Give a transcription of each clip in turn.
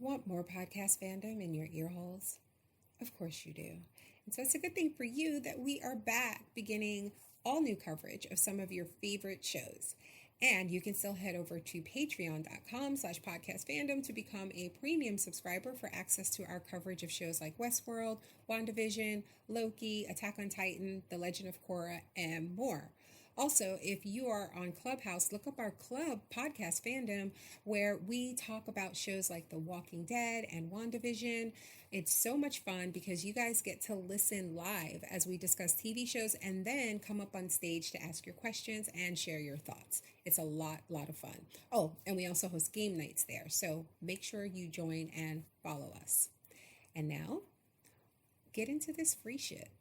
Want more podcast fandom in your ear holes? Of course you do. And so it's a good thing for you that we are back beginning all new coverage of some of your favorite shows. And you can still head over to patreon.com/podcastfandom to become a premium subscriber for access to our coverage of shows like Westworld, WandaVision, Loki, Attack on Titan, The Legend of Korra, and more. Also, if you are on Clubhouse, look up our club, Podcast Fandom, where we talk about shows like The Walking Dead and WandaVision. It's so much fun because you guys get to listen live as we discuss TV shows and then come up on stage to ask your questions and share your thoughts. It's a lot of fun. Oh, and we also host game nights there. So make sure you join and follow us. And now, get into this free shit.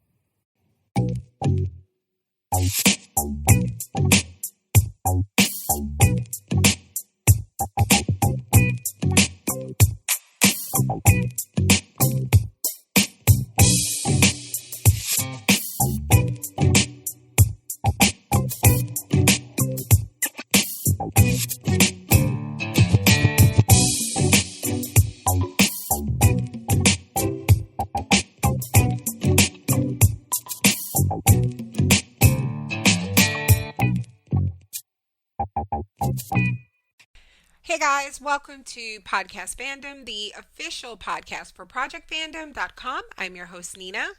Hey guys, welcome to Podcast Fandom, the official podcast for ProjectFandom.com. I'm your host, Nina.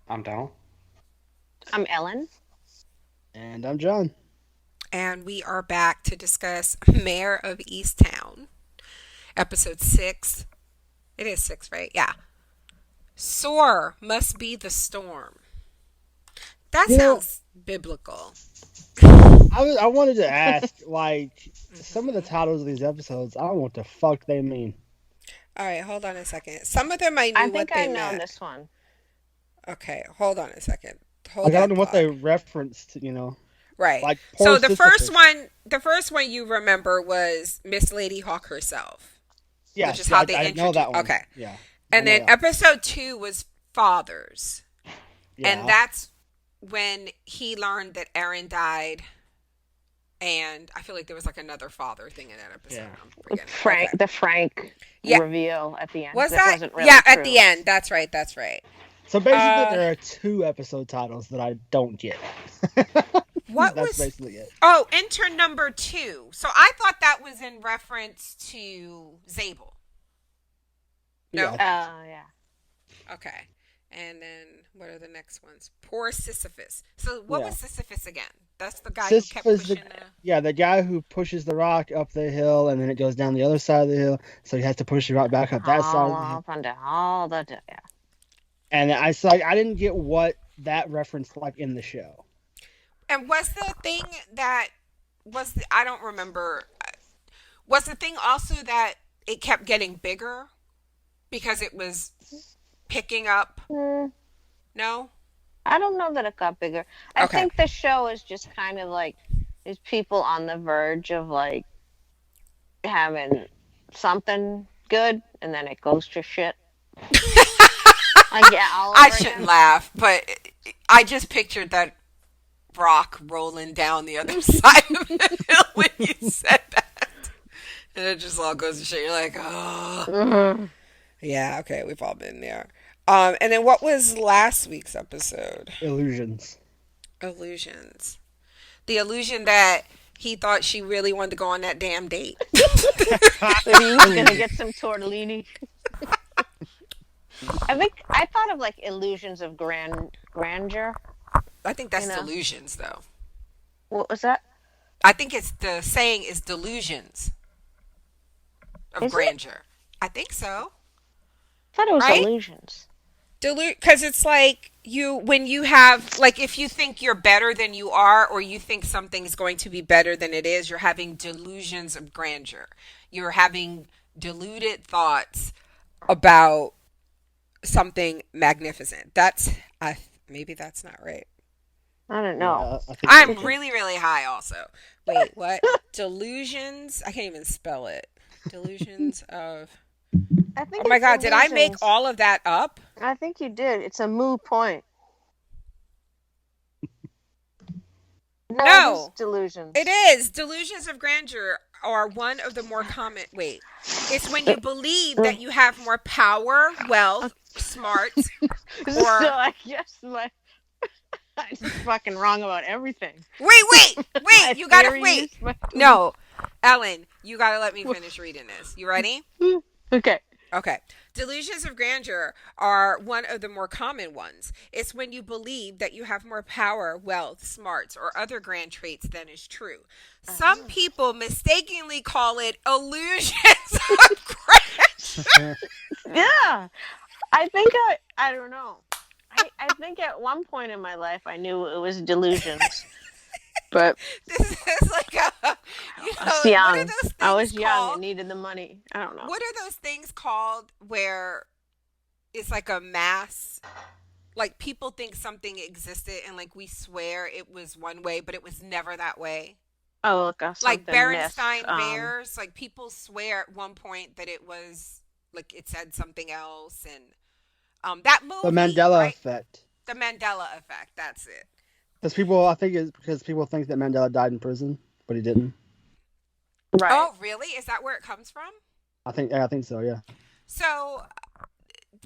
I'm Donald. I'm Ellen. And I'm John. And we are back to discuss Mare of Easttown, episode 6. It is 6, right? Yeah. Soar must be the storm. That sounds biblical. I wanted to ask, some of the titles of these episodes, I don't know what the fuck they mean. All right, hold on a second. Some of them I knew I what think they I know meant. this one. Okay, hold on a second. I don't know what they referenced, Right. Like so the Sisyphus. first one you remember was Miss Lady Hawk herself. Yeah, which is how they I know introduced. that one. Okay. Yeah. And then episode 2 was Fathers. Yeah. And that's when he learned that Aaron died. And I feel like there was like another father thing in that episode. Yeah. The Frank reveal at the end. Was that? Wasn't really yeah, true. At the end. That's right. So basically, there are 2 episode titles that I don't get. That's basically it. Oh, intern number 2. So I thought that was in reference to Zabel. No? Yeah. Okay. And then what are the next ones? Poor Sisyphus. So what was Sisyphus again? That's the guy who kept pushing the guy who pushes the rock up the hill and then it goes down the other side of the hill. So he has to push the rock back up that side of the hill. Up and down, yeah. And I didn't get what that referenced like in the show. And was the thing that I don't remember. Was the thing also that it kept getting bigger because it was picking up? No? I don't know that it got bigger. I think the show is just kind of like these people on the verge of like having something good and then it goes to shit. I shouldn't laugh, but I just pictured that rock rolling down the other side of the hill when you said that. And it just all goes to shit. You're like, oh. Mm-hmm. Yeah, okay, we've all been there. And then what was last week's episode? Illusions. The illusion that he thought she really wanted to go on that damn date. So he was going to get some tortellini. I thought of like illusions of grandeur. I think that's delusions, though. What was that? I think it's the saying is delusions of grandeur. I think so. I thought it was illusions. Because it's like when you have, like, if you think you're better than you are, or you think something's going to be better than it is, you're having delusions of grandeur. You're having deluded thoughts about something magnificent. Maybe that's not right. I don't know. I'm really, really high also. Wait, what? Delusions? I can't even spell it. Delusions of... I think oh my God, did I make all of that up? I think you did. It's a moot point. No. It is delusions. It is. Delusions of grandeur are one of the more common. Wait, it's when you believe that you have more power, wealth, smarts, or. So I guess I'm fucking wrong about everything. Wait! You gotta wait. My... No, Ellen, you gotta let me finish reading this. You ready? Okay. Okay. Delusions of grandeur are one of the more common ones. It's when you believe that you have more power, wealth, smarts, or other grand traits than is true. Some people mistakenly call it illusions of grandeur. Yeah. I think I don't know. I think at one point in my life I knew it was delusions. But this is like I was young. I was young and needed the money. I don't know. What are those things called where it's like a mass? Like people think something existed and like we swear it was one way, but it was never that way. Oh, like Berenstain Bears. Like people swear at one point that it was like it said something else, and that movie. The Mandela effect. The Mandela effect. That's it. I think it's because people think that Mandela died in prison, but he didn't. Right. Oh, really? Is that where it comes from? I think so, yeah. So,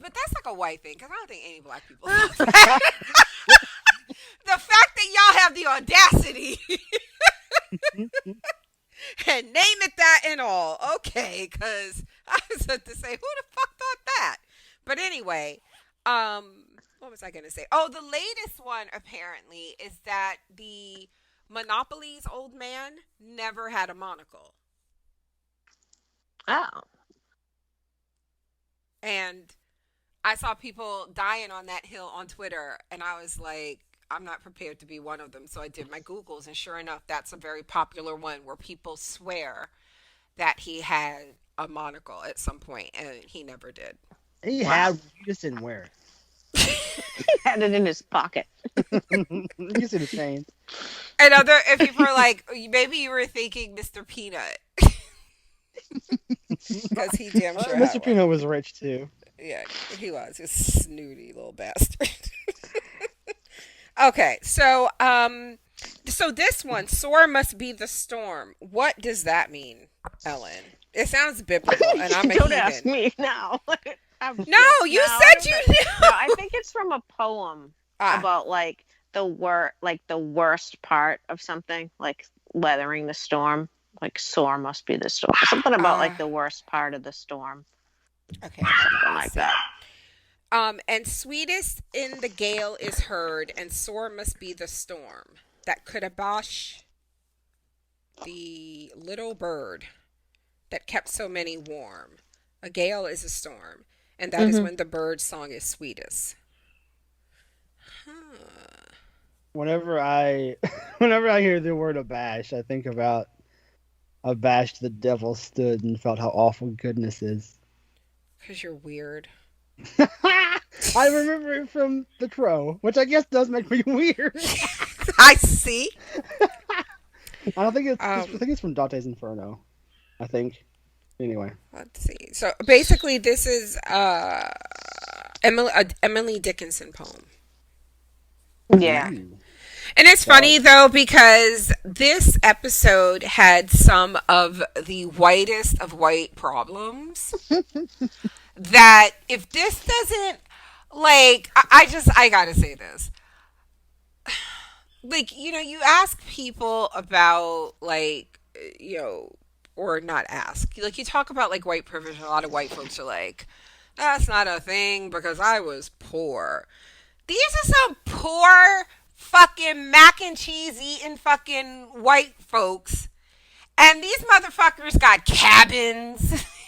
but that's like a white thing, because I don't think any black people think that. The fact that y'all have the audacity and name it that and all. Okay, because I was about to say, who the fuck thought that? But anyway, what was I going to say? Oh, the latest one apparently is that the Monopoly's old man never had a monocle. Oh. And I saw people dying on that hill on Twitter, and I was like, I'm not prepared to be one of them. So I did my Googles, and sure enough, that's a very popular one where people swear that he had a monocle at some point, and he never did. He had, he just didn't wear it. He had it in his pocket. You can see the chain. And if people are like, maybe you were thinking Mr. Peanut. Because he damn sure Mr. Peanut was rich too. Yeah, he was. He's a snooty little bastard. Okay, so this one, soar must be the storm. What does that mean, Ellen? It sounds biblical, and I'm a Don't heathen. ask me now. No, you said you knew. No, I think it's from a poem about like the worst part of something, like weathering the storm. Like soar must be the storm. Something about like the worst part of the storm. Okay, something like that. And sweetest in the gale is heard, and sore must be the storm that could abosh the little bird that kept so many warm. A gale is a storm, and that is when the bird's song is sweetest. Whenever I hear the word abash, I think about abashed the devil stood and felt how awful goodness is. Because you're weird. I remember it from The Crow, which I guess does make me weird. I see. I don't think I think it's from Dante's Inferno. I think. Anyway. Let's see. So basically, this is Emily Dickinson poem. Yeah. Ooh. And it's funny, though, because this episode had some of the whitest of white problems. That if this doesn't, like, I gotta say this. Like, you ask people about, like, or not ask. Like, you talk about, like, white privilege, and a lot of white folks are like, that's not a thing because I was poor. These are some poor fucking mac and cheese eating fucking white folks, and these motherfuckers got cabins.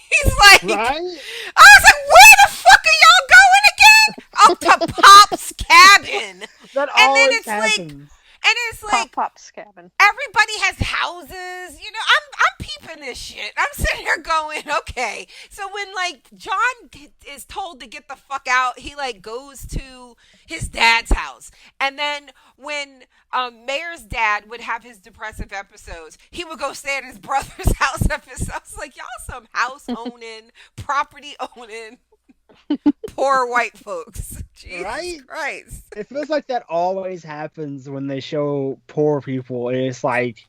He's like, right? I was like, where the fuck are y'all going again? Up to Pop's cabin. That and then always it's happens. like, and it's like, Pop's cabin. Everybody has houses. I'm peeping this shit. I'm sitting here going, okay. So when like John is told to get the fuck out, he like goes to his dad's house. And then when Mayor's dad would have his depressive episodes, he would go stay at his brother's house episodes. Like, y'all some house owning, property owning, poor white folks. Jesus Right? Christ. It feels like that always happens when they show poor people, and it's like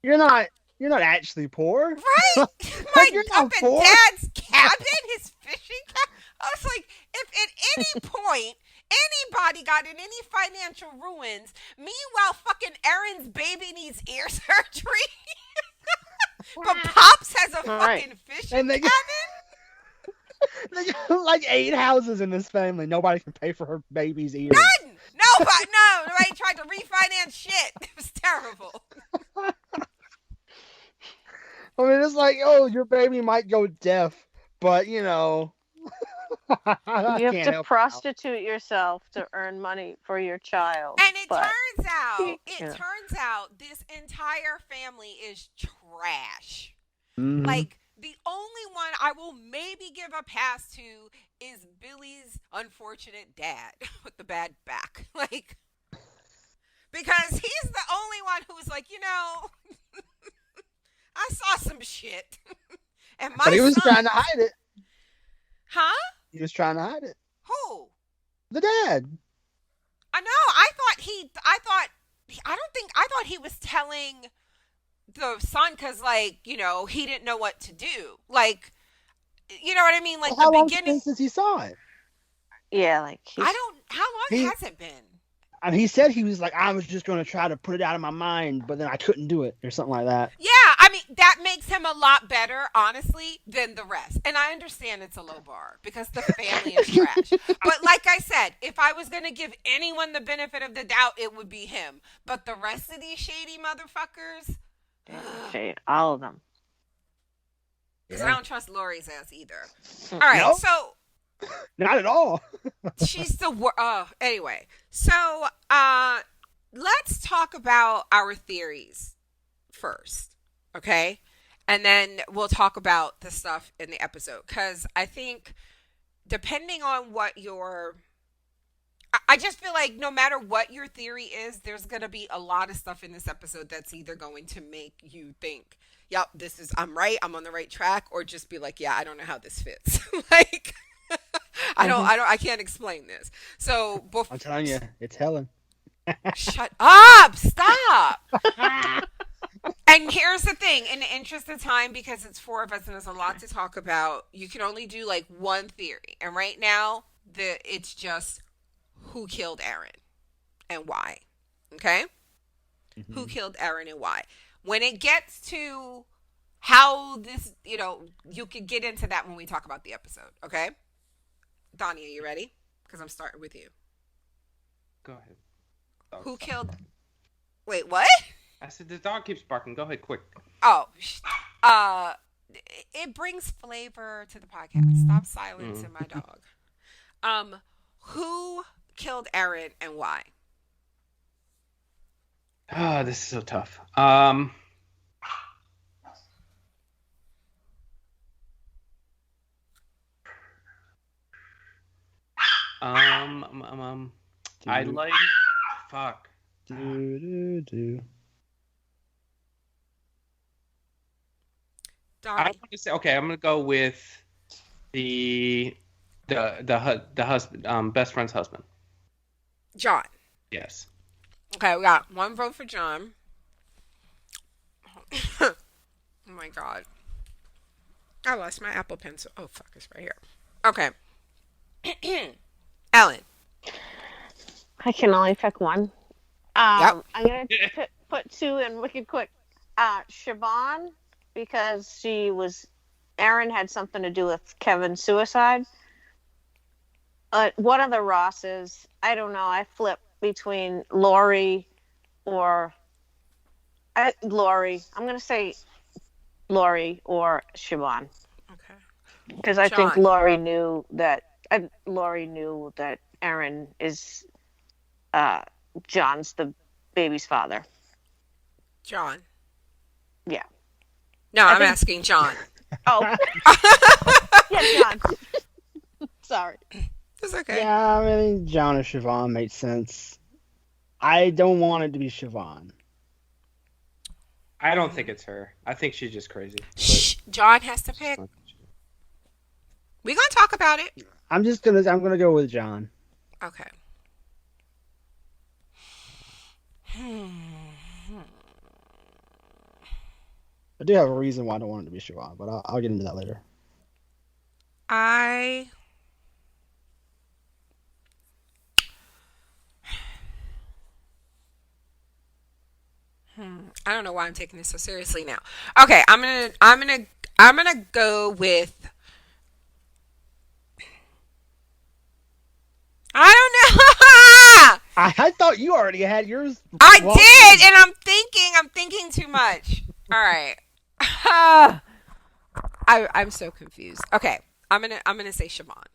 you're not You're not actually poor. Right? You're Up not in poor. Dad's cabin, his fishing cabin. I was like, if at any point anybody got in any financial ruins, meanwhile fucking Aaron's baby needs ear surgery, but Pops has a fucking fishing And they cabin? They got like 8 houses in this family. Nobody can pay for her baby's ears. None! Nobody tried to refinance shit. It was terrible. I mean, it's like, oh, your baby might go deaf, but you know, you have to prostitute yourself to earn money for your child. And it turns out this entire family is trash. Mm-hmm. Like, the only one I will maybe give a pass to is Billy's unfortunate dad with the bad back. Like, because he's the only one who's like, I saw some shit. And but he was trying to hide it. Huh? He was trying to hide it. Who? The dad. I know. I thought he was telling the son because, like, he didn't know what to do. Like, you know what I mean? Like, well, the beginning. How long since he saw it? Yeah, like. How long has it been? I mean, he said he was like, I was just going to try to put it out of my mind, but then I couldn't do it or something like that. Yeah, I mean, that makes him a lot better, honestly, than the rest. And I understand it's a low bar because the family is trash. But like I said, if I was going to give anyone the benefit of the doubt, it would be him. But the rest of these shady motherfuckers... all of them. Because I don't trust Lori's ass either. All right, so... Not at all. She's the worst. Anyway, so let's talk about our theories first, okay? And then we'll talk about the stuff in the episode. Because I think depending on what I just feel like no matter what your theory is, there's going to be a lot of stuff in this episode that's either going to make you think, yep, I'm right, I'm on the right track, or just be like, yeah, I don't know how this fits. Like... I can't explain this. So I'm telling you, it's Helen. Shut up! Stop! And here's the thing, in the interest of time, because it's 4 of us and there's a lot to talk about, you can only do like one theory. And right now, it's just who killed Aaron and why. Okay? Mm-hmm. Who killed Aaron and why. When it gets to how this, you can get into that when we talk about the episode. Okay? Donnie, are you ready? Because I'm starting with you. Go ahead. Who killed... Wait, what? I said the dog keeps barking. Go ahead, quick. Oh. It brings flavor to the podcast. Stop silencing my dog. Who killed Aaron and why? Oh, this is so tough. I like... Fuck. Do. I want to say, okay, I'm gonna go with the husband, best friend's husband. John. Yes. Okay, we got 1 vote for John. Oh my god. I lost my Apple Pencil. Oh fuck, it's right here. Okay. Ellen. I can only pick one. Yep. I'm going to put 2 in wicked quick. Siobhan, because Aaron had something to do with Kevin's suicide. One of the Rosses, I don't know, I flip between Lori or... Lori. I'm going to say Lori or Siobhan. Okay. Because I think Lori knew that Aaron is John's the baby's father. John. Yeah. No, I'm asking John. Oh. Yeah, John. Sorry. It's okay. Yeah, I mean, John or Siobhan makes sense. I don't want it to be Siobhan. I don't think it's her. I think she's just crazy. Shh. John has to pick. We're gonna talk about it. I'm gonna go with John. Okay. I do have a reason why I don't want it to be Siobhan, but I'll get into that later. I don't know why I'm taking this so seriously now. Okay, I'm gonna go with. I don't know. I thought you already had yours. I did, and I'm thinking too much. All right. I'm so confused. Okay, I'm gonna say Siobhan.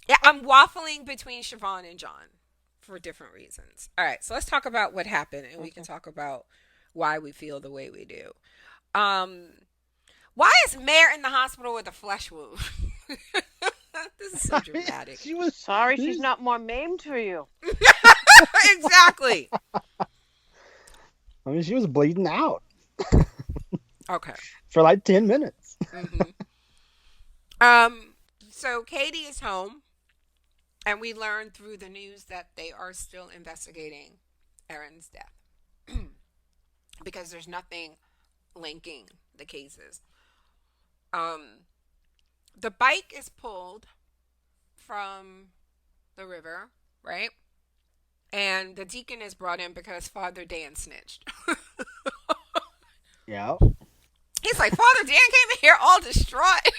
Yeah, I'm waffling between Siobhan and John for different reasons. All right, so let's talk about what happened, and we can talk about why we feel the way we do. Why is Mare in the hospital with a flesh wound? This is so dramatic. She was sorry she's not more maimed for you. Exactly. I mean, she was bleeding out. Okay. For like 10 minutes. So Katie is home, and we learn through the news that they are still investigating Erin's death because there's nothing linking the cases. The bike is pulled from the river, right? And the deacon is brought in because Father Dan snitched. Yeah. He's like, Father Dan came in here all distraught.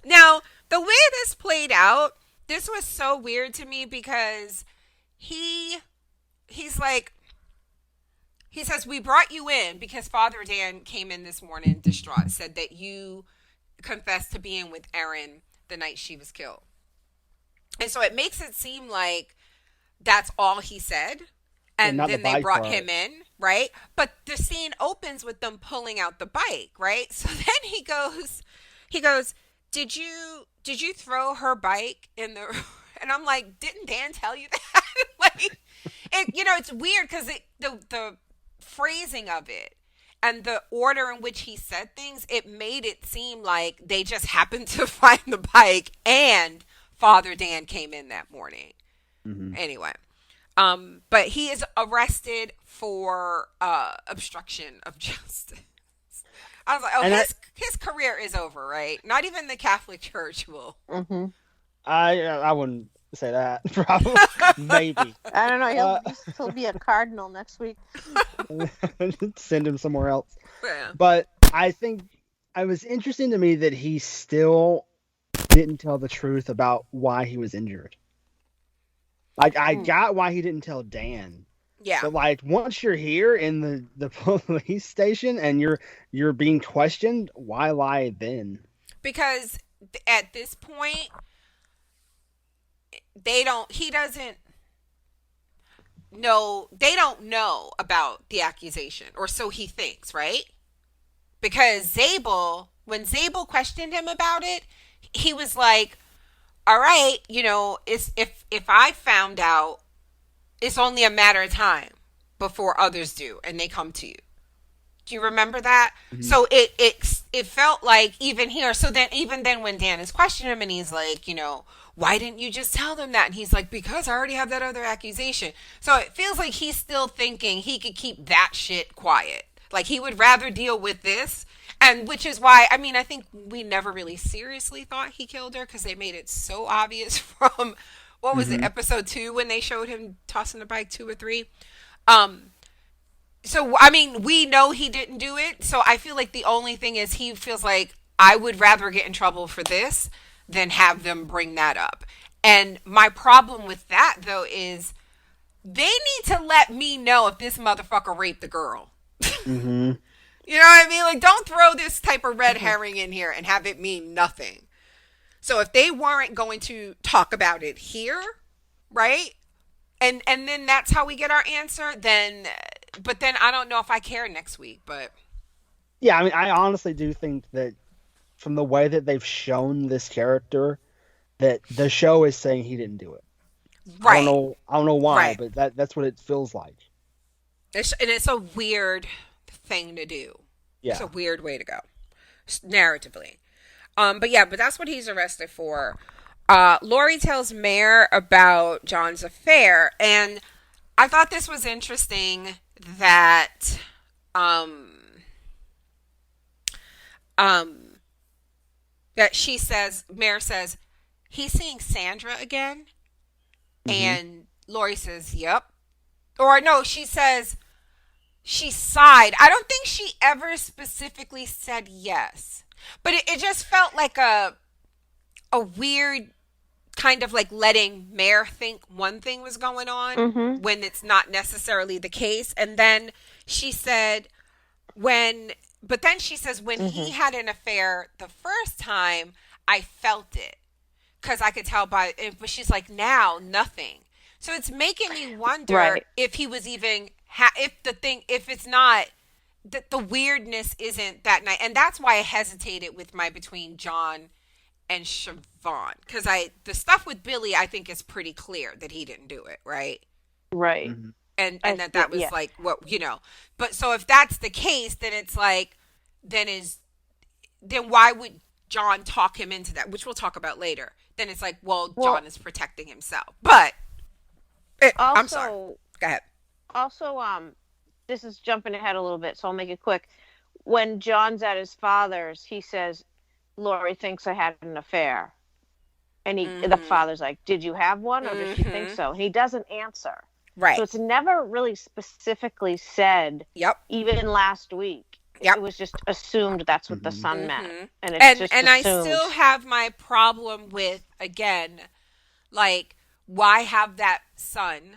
Now, the way this played out, this was so weird to me because he's like, he says, we brought you in because Father Dan came in this morning distraught, said that you confessed to being with Erin the night she was killed. And so it makes it seem like that's all he said. And then they brought him in, right? But the scene opens with them pulling out the bike, right? So then he goes, did you throw her bike in the, and I'm like, didn't Dan tell you that? Like, it's weird because the phrasing of it and the order in which he said things, it made it seem like they just happened to find the bike and Father Dan came in that morning. Mm-hmm. Anyway, but he is arrested for obstruction of justice. I was like, oh, his career is over, right? Not even the Catholic Church will. Mm-hmm. I wouldn't say that. Probably, maybe. I don't know. He'll be a cardinal next week. Send him somewhere else. Yeah. But I think it was interesting to me that he still didn't tell the truth about why he was injured. Like, I got why he didn't tell Dan. Yeah. But like, once you're here in the police station and you're being questioned, why lie then? Because at this point, they don't know about the accusation, or so he thinks, right? Because when Zabel questioned him about it, he was like, all right, if I found out, it's only a matter of time before others do, and they come to you. Do you remember that? Mm-hmm. So it felt like even here. So then, even then, when Dan is questioning him, and he's like, why didn't you just tell them that? And he's like, because I already have that other accusation. So it feels like he's still thinking he could keep that shit quiet. Like, he would rather deal with this. And which is why, I think we never really seriously thought he killed her, because they made it so obvious from, what was it, episode 2, when they showed him tossing the bike, 2 or 3. So, we know he didn't do it. So I feel like the only thing is he feels like, I would rather get in trouble for this than have them bring that up. And my problem with that, though, is they need to let me know if this motherfucker raped the girl. Mm-hmm. You know what I mean? Like, don't throw this type of red herring in here and have it mean nothing. So if they weren't going to talk about it here, right? And then that's how we get our answer, but then I don't know if I care next week, but. Yeah, I honestly do think that from the way that they've shown this character, that the show is saying he didn't do it. Right. I don't know why, right. But that's what it feels like. It's a weird thing to do. Yeah. It's a weird way to go, narratively. But that's what he's arrested for. Lori tells Mare about John's affair, and I thought this was interesting that um that she says, Mare says, he's seeing Sandra again. And Lori says, yep. Or no, she says, she sighed. I don't think she ever specifically said yes. But it just felt like a weird kind of like letting Mare think one thing was going on when it's not necessarily the case. And then she said, but then she says, when he had an affair the first time, I felt it. Because I could tell by it, but she's like, now, nothing. So it's making me wonder if he was even, if it's not, that the weirdness isn't that night. And that's why I hesitated with my between John and Siobhan. Because the stuff with Billy, I think is pretty clear that he didn't do it, right? Right. And that was like, what, But so if that's the case, then it's like, then why would John talk him into that, which we'll talk about later. Then it's like, well, John is protecting himself. But I'm sorry. Go ahead. Also, this is jumping ahead a little bit, so I'll make it quick. When John's at his father's, he says, Lori thinks I had an affair. And the father's like, did you have one, or does she think so? And he doesn't answer. Right. So it's never really specifically said, even last week. It was just assumed that's what the son meant. And it's just assumed. I still have my problem with, again, like, why have that son,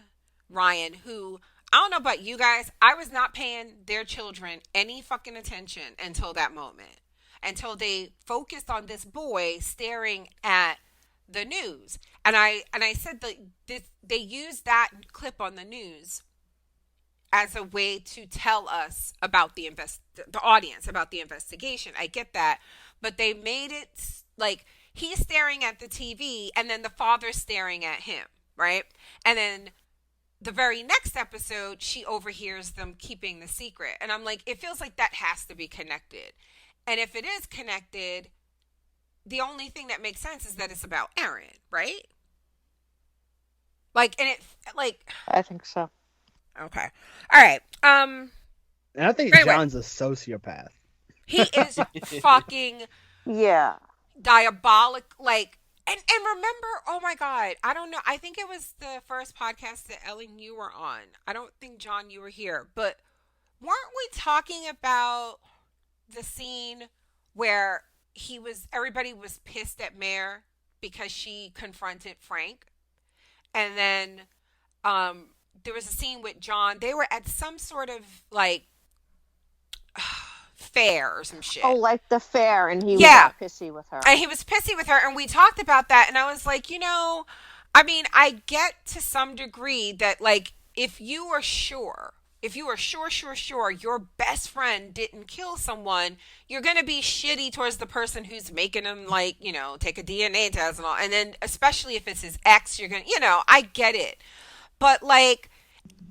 Ryan, who, I don't know about you guys, I was not paying their children any fucking attention until that moment. Until they focused on this boy staring at the news. And I said that they used that clip on the news as a way to tell us about the audience about the investigation. I get that, but they made it like he's staring at the TV and then the father's staring at him, right? And then the very next episode, she overhears them keeping the secret. And I'm like, it feels like that has to be connected. And if it is connected, the only thing that makes sense is that it's about Aaron, right? Like, and it, like, I think so. Okay. All right. And I think John's a sociopath. He is fucking diabolic. Like, and remember, oh my God, I don't know. I think it was the first podcast that Ellen, you were on. I don't think, John, you were here. But weren't we talking about the scene where everybody was pissed at Mare because she confronted Frank? And then, there was a scene with John. They were at some sort of like fair or some shit. Oh, like the fair, and he was pissy with her. And he was pissy with her, and we talked about that, and I was like, I mean, I get to some degree that, like, if you are sure your best friend didn't kill someone, you're gonna be shitty towards the person who's making him, like, take a DNA test and all. And then especially if it's his ex, you're gonna, I get it. But, like,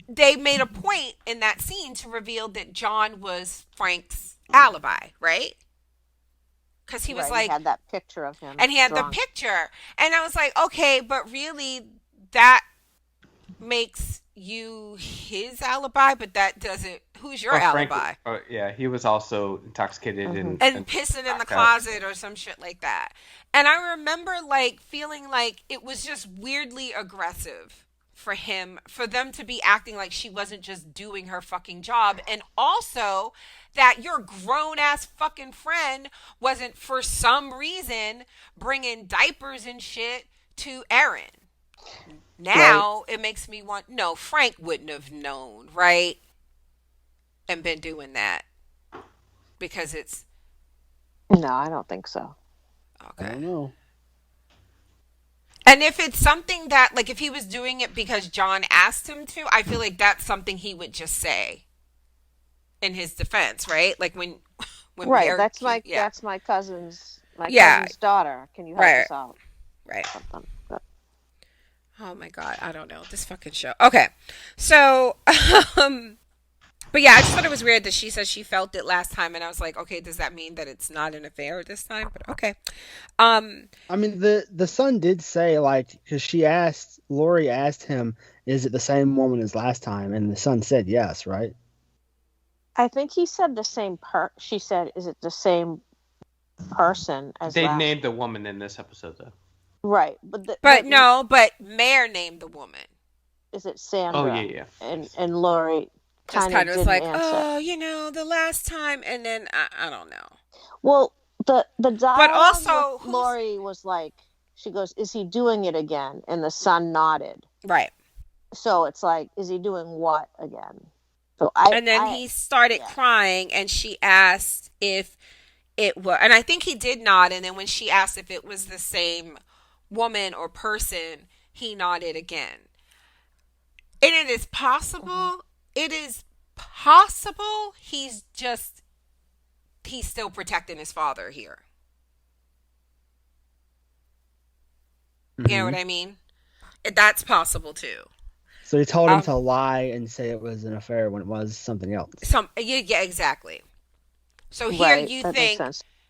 they made a point in that scene to reveal that John was Frank's alibi, right? Because he was like... he had that picture of him. And he had the picture. And I was like, okay, but really, that makes you his alibi, but that doesn't... Who's your alibi? Frank, he was also intoxicated and pissing in the closet or some shit like that. And I remember, like, feeling like it was just weirdly aggressive for them to be acting like she wasn't just doing her fucking job. And also that your grown-ass fucking friend wasn't, for some reason, bringing diapers and shit to Aaron. Now, it makes me want... No, Frank wouldn't have known, right? And been doing that. Because it's... No, I don't think so. Okay. I don't know. And if it's something that, like, if he was doing it because John asked him to, I feel like that's something he would just say in his defense, right? Like when right, that's my cousin's daughter. Can you help us out? Right. Oh my God, I don't know this fucking show. Okay, so but yeah, I just thought it was weird that she said she felt it last time, and I was like, okay, does that mean that it's not an affair this time? But okay. I mean, the son did say, like, because Lori asked him, is it the same woman as last time? And the son said yes, right? I think he said the same she said, is it the same person as They last? named the woman in this episode, though. Right. But Mare named the woman. Is it Sandra? Oh, yeah. And Lori Just kind of was like, answer. oh, the last time, and then I don't know. Well, the dialogue but also with Lori was like, she goes, "Is he doing it again?" And the son nodded. Right. So it's like, is he doing what again? So he started crying, and she asked if it was, and I think he did nod. And then when she asked if it was the same woman or person, he nodded again. And it is possible. Mm-hmm. It is possible he's still protecting his father here. Mm-hmm. You know what I mean? That's possible too. So he told him to lie and say it was an affair when it was something else. Yeah, exactly. So here you think,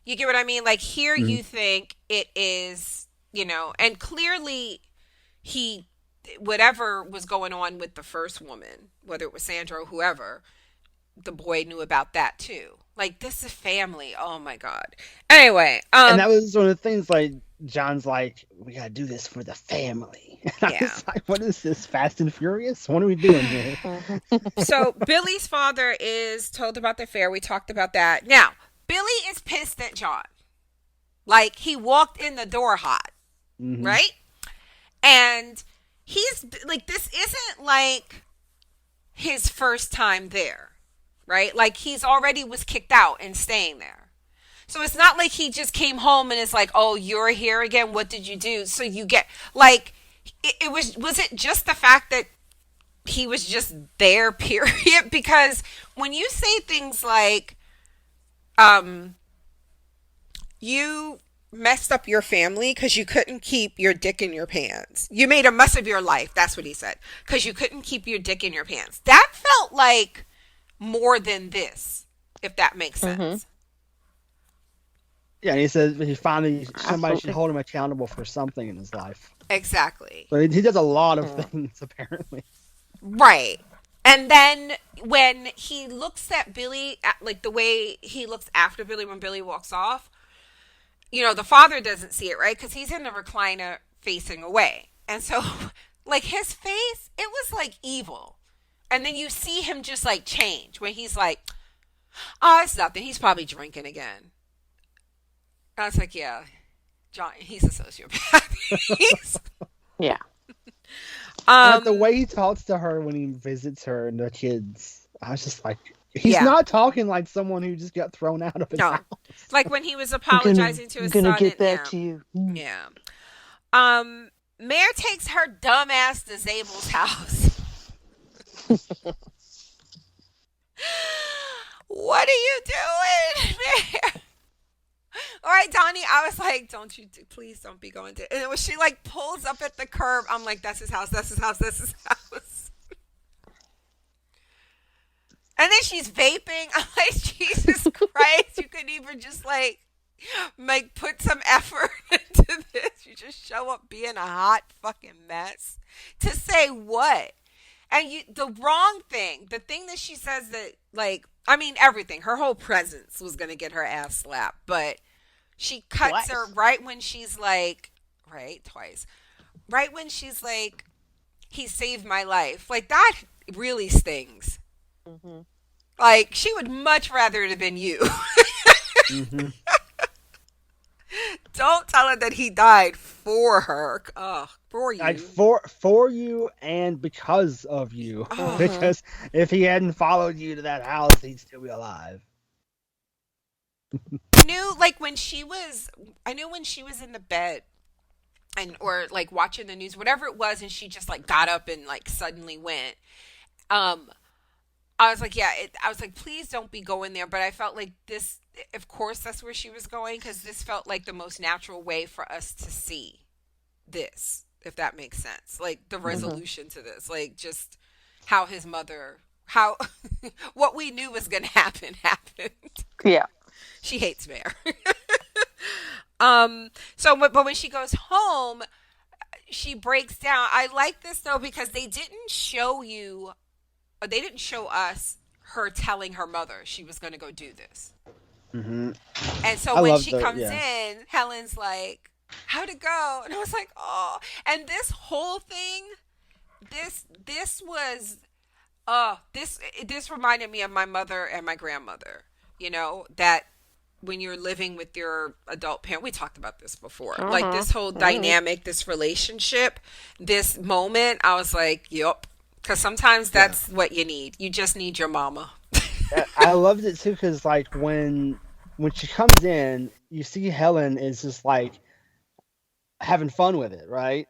you get what I mean? Like here you think it is, and clearly whatever was going on with the first woman, whether it was Sandra or whoever, the boy knew about that too. Like, this is family. Oh my God. Anyway. And that was one of the things, like, John's like, we gotta do this for the family. And I was like, what is this, Fast and Furious? What are we doing here? So Billy's father is told about the affair. We talked about that. Now, Billy is pissed at John. Like, he walked in the door hot. Mm-hmm. Right? And he's like, this isn't like his first time there. Right? Like, he's already was kicked out and staying there. So it's not like he just came home and is like, oh, you're here again. What did you do? So you get, like, it was it just the fact that he was just there, period? Because when you say things like, you messed up your family because you couldn't keep your dick in your pants. You made a mess of your life. That's what he said. Because you couldn't keep your dick in your pants. That felt like more than this, if that makes sense. Mm-hmm. Yeah, and he says somebody should hold him accountable for something in his life. Exactly. So he does a lot of things, apparently. Right. And then when he looks at Billy, like the way he looks after Billy when Billy walks off, the father doesn't see it, right? Because he's in the recliner facing away. And so, like, his face, it was like evil. And then you see him just like change when he's like, oh, it's nothing. He's probably drinking again. I was like, yeah, John, he's a sociopath. Yeah. Like the way he talks to her when he visits her and the kids, I was just like, he's not talking like someone who just got thrown out of his house. Like when he was apologizing to his son. I'm gonna get back to you. Yeah. Mare takes her dumbass to Zabel's house. What are you doing, Mare? All right, Donnie, I was like, please don't be going to. And when she like pulls up at the curb, I'm like, that's his house, that's his house, that's his house. And then she's vaping. I'm like, Jesus Christ, you could even just like put some effort into this. You just show up being a hot fucking mess. To say what? And the wrong thing, the thing that she says that, like, I mean, everything, her whole presence was going to get her ass slapped, but she cuts her right when she's like, twice. Right when she's like, he saved my life. Like, that really stings. Mm-hmm. Like, she would much rather it have been you. Mm-hmm. Don't tell her that he died for her. For you. Like, for you and because of you. Uh-huh. Because if he hadn't followed you to that house, he'd still be alive. I knew when she was in the bed or like watching the news, whatever it was, and she just like got up and like suddenly went. I was like, I was like, please don't be going there. But I felt like this, of course, that's where she was going, because this felt like the most natural way for us to see this, if that makes sense. Like the resolution to this, like just how his mother, what we knew was going to happen happened. Yeah. She hates Mare. But when she goes home, she breaks down. I like this though, because they didn't show us her telling her mother she was going to go do this. Mm-hmm. And so when she comes in, Helen's like, how'd it go? And I was like, oh. And this whole thing, this was, this reminded me of my mother and my grandmother. You know, that when you're living with your adult parent, we talked about this before. Like this whole dynamic, this relationship, this moment, I was like, yup. Because sometimes that's what you need. You just need your mama. I loved it too because like when she comes in, you see Helen is just like having fun with it, right?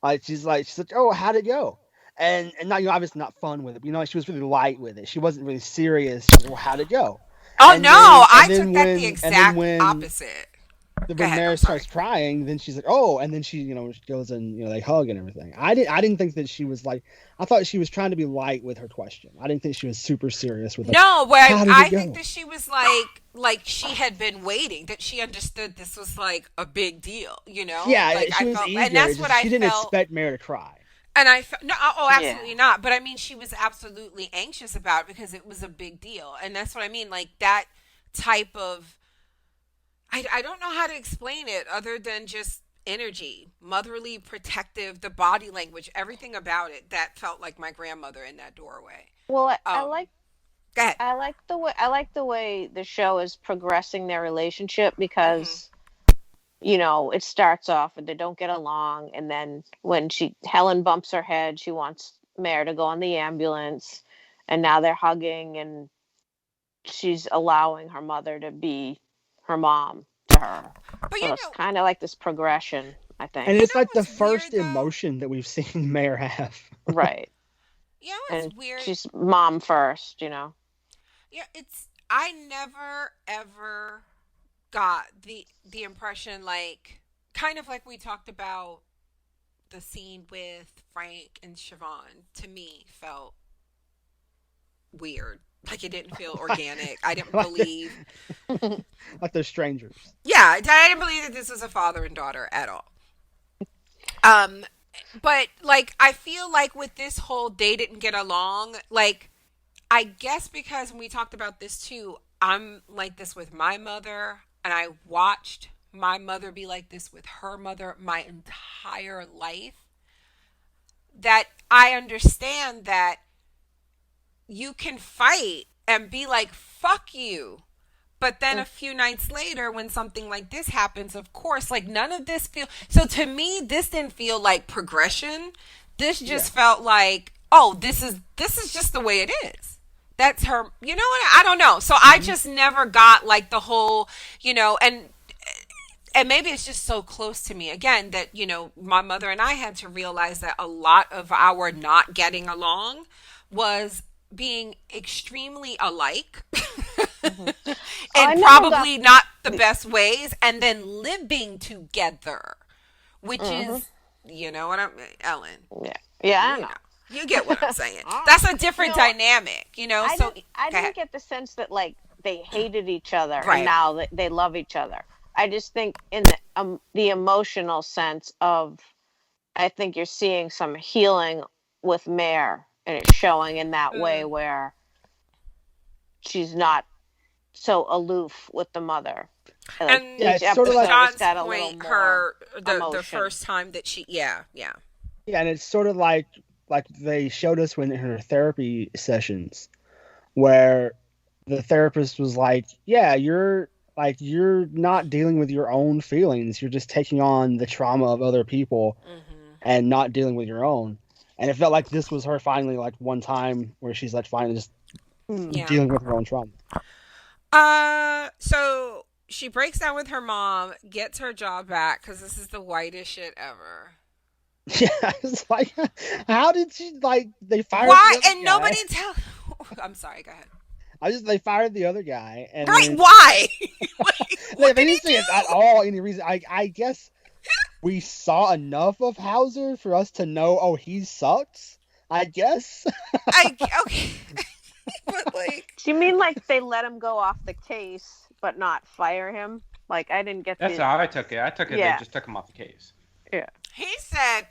Like she's like, oh, how'd it go? And not, obviously not fun with it, but she was really light with it. She wasn't really serious. She was, well, how'd it go? Oh, and no, I took that the exact opposite. When Mare starts crying, then she's like, oh, and then she, she goes and, they hug and everything. I didn't think that she was like, I thought she was trying to be light with her question. I didn't think she was super serious with it. No, but I think that she was like she had been waiting, that she understood this was like a big deal, Yeah, like, she was eager. And that's what I felt. She didn't expect Mare to cry. And absolutely not. But I mean, she was absolutely anxious about it because it was a big deal. And that's what I mean. Like that type of, I don't know how to explain it other than just energy, motherly, protective, the body language, everything about it that felt like my grandmother in that doorway. Well, I like. Go ahead. I like the way the show is progressing their relationship because, it starts off and they don't get along, and then when Helen bumps her head, she wants Mare to go on the ambulance, and now they're hugging, and she's allowing her mother to be her mom to her. But so it's kind of like this progression, I think. And it's like the first emotion that we've seen Mare have. Right. Yeah, it's weird. She's mom first, Yeah, I never ever got the impression, like, kind of like we talked about the scene with Frank and Siobhan, to me felt weird. Like it didn't feel organic. I didn't believe. Like they're strangers. Yeah, I didn't believe that this was a father and daughter at all. But like I feel like with this whole they didn't get along, like I guess because when we talked about this too, I'm like this with my mother, and I watched my mother be like this with her mother my entire life, that I understand that you can fight and be like, fuck you. But then a few nights later, when something like this happens, of course, like none of this so to me, this didn't feel like progression. This just felt like, oh, this is just the way it is. That's her, you know what? I don't know. So I just never got like the whole, and maybe it's just so close to me again that, my mother and I had to realize that a lot of our not getting along was being extremely alike and probably not the best ways, and then living together, which is, what I'm, Ellen. Yeah, I know. You get what I'm saying. That's a different dynamic, I didn't get the sense that like they hated each other and now they love each other. I just think in the emotional sense of, I think you're seeing some healing with Mare, and it's showing in that way where she's not so aloof with the mother. And it's sort of like John's point, the first time that she, yeah, and it's sort of like they showed us when in her therapy sessions, where the therapist was like, yeah, you're not dealing with your own feelings. You're just taking on the trauma of other people and not dealing with your own. And it felt like this was her finally, like, one time where she's like finally just dealing with her own trauma. So she breaks down with her mom, gets her job back, because this is the whitest shit ever. Yeah, it's like, how did she, like, they fired why? The other and guy. Nobody tell. I'm sorry, go ahead. They fired the other guy. And why? What they did didn't say it at all any reason. I guess we saw enough of Hauser for us to know, oh, he sucks, I guess. Okay. But like, do you mean like they let him go off the case but not fire him? Like, I didn't get That's how I took it. They just took him off the case. Yeah. He said,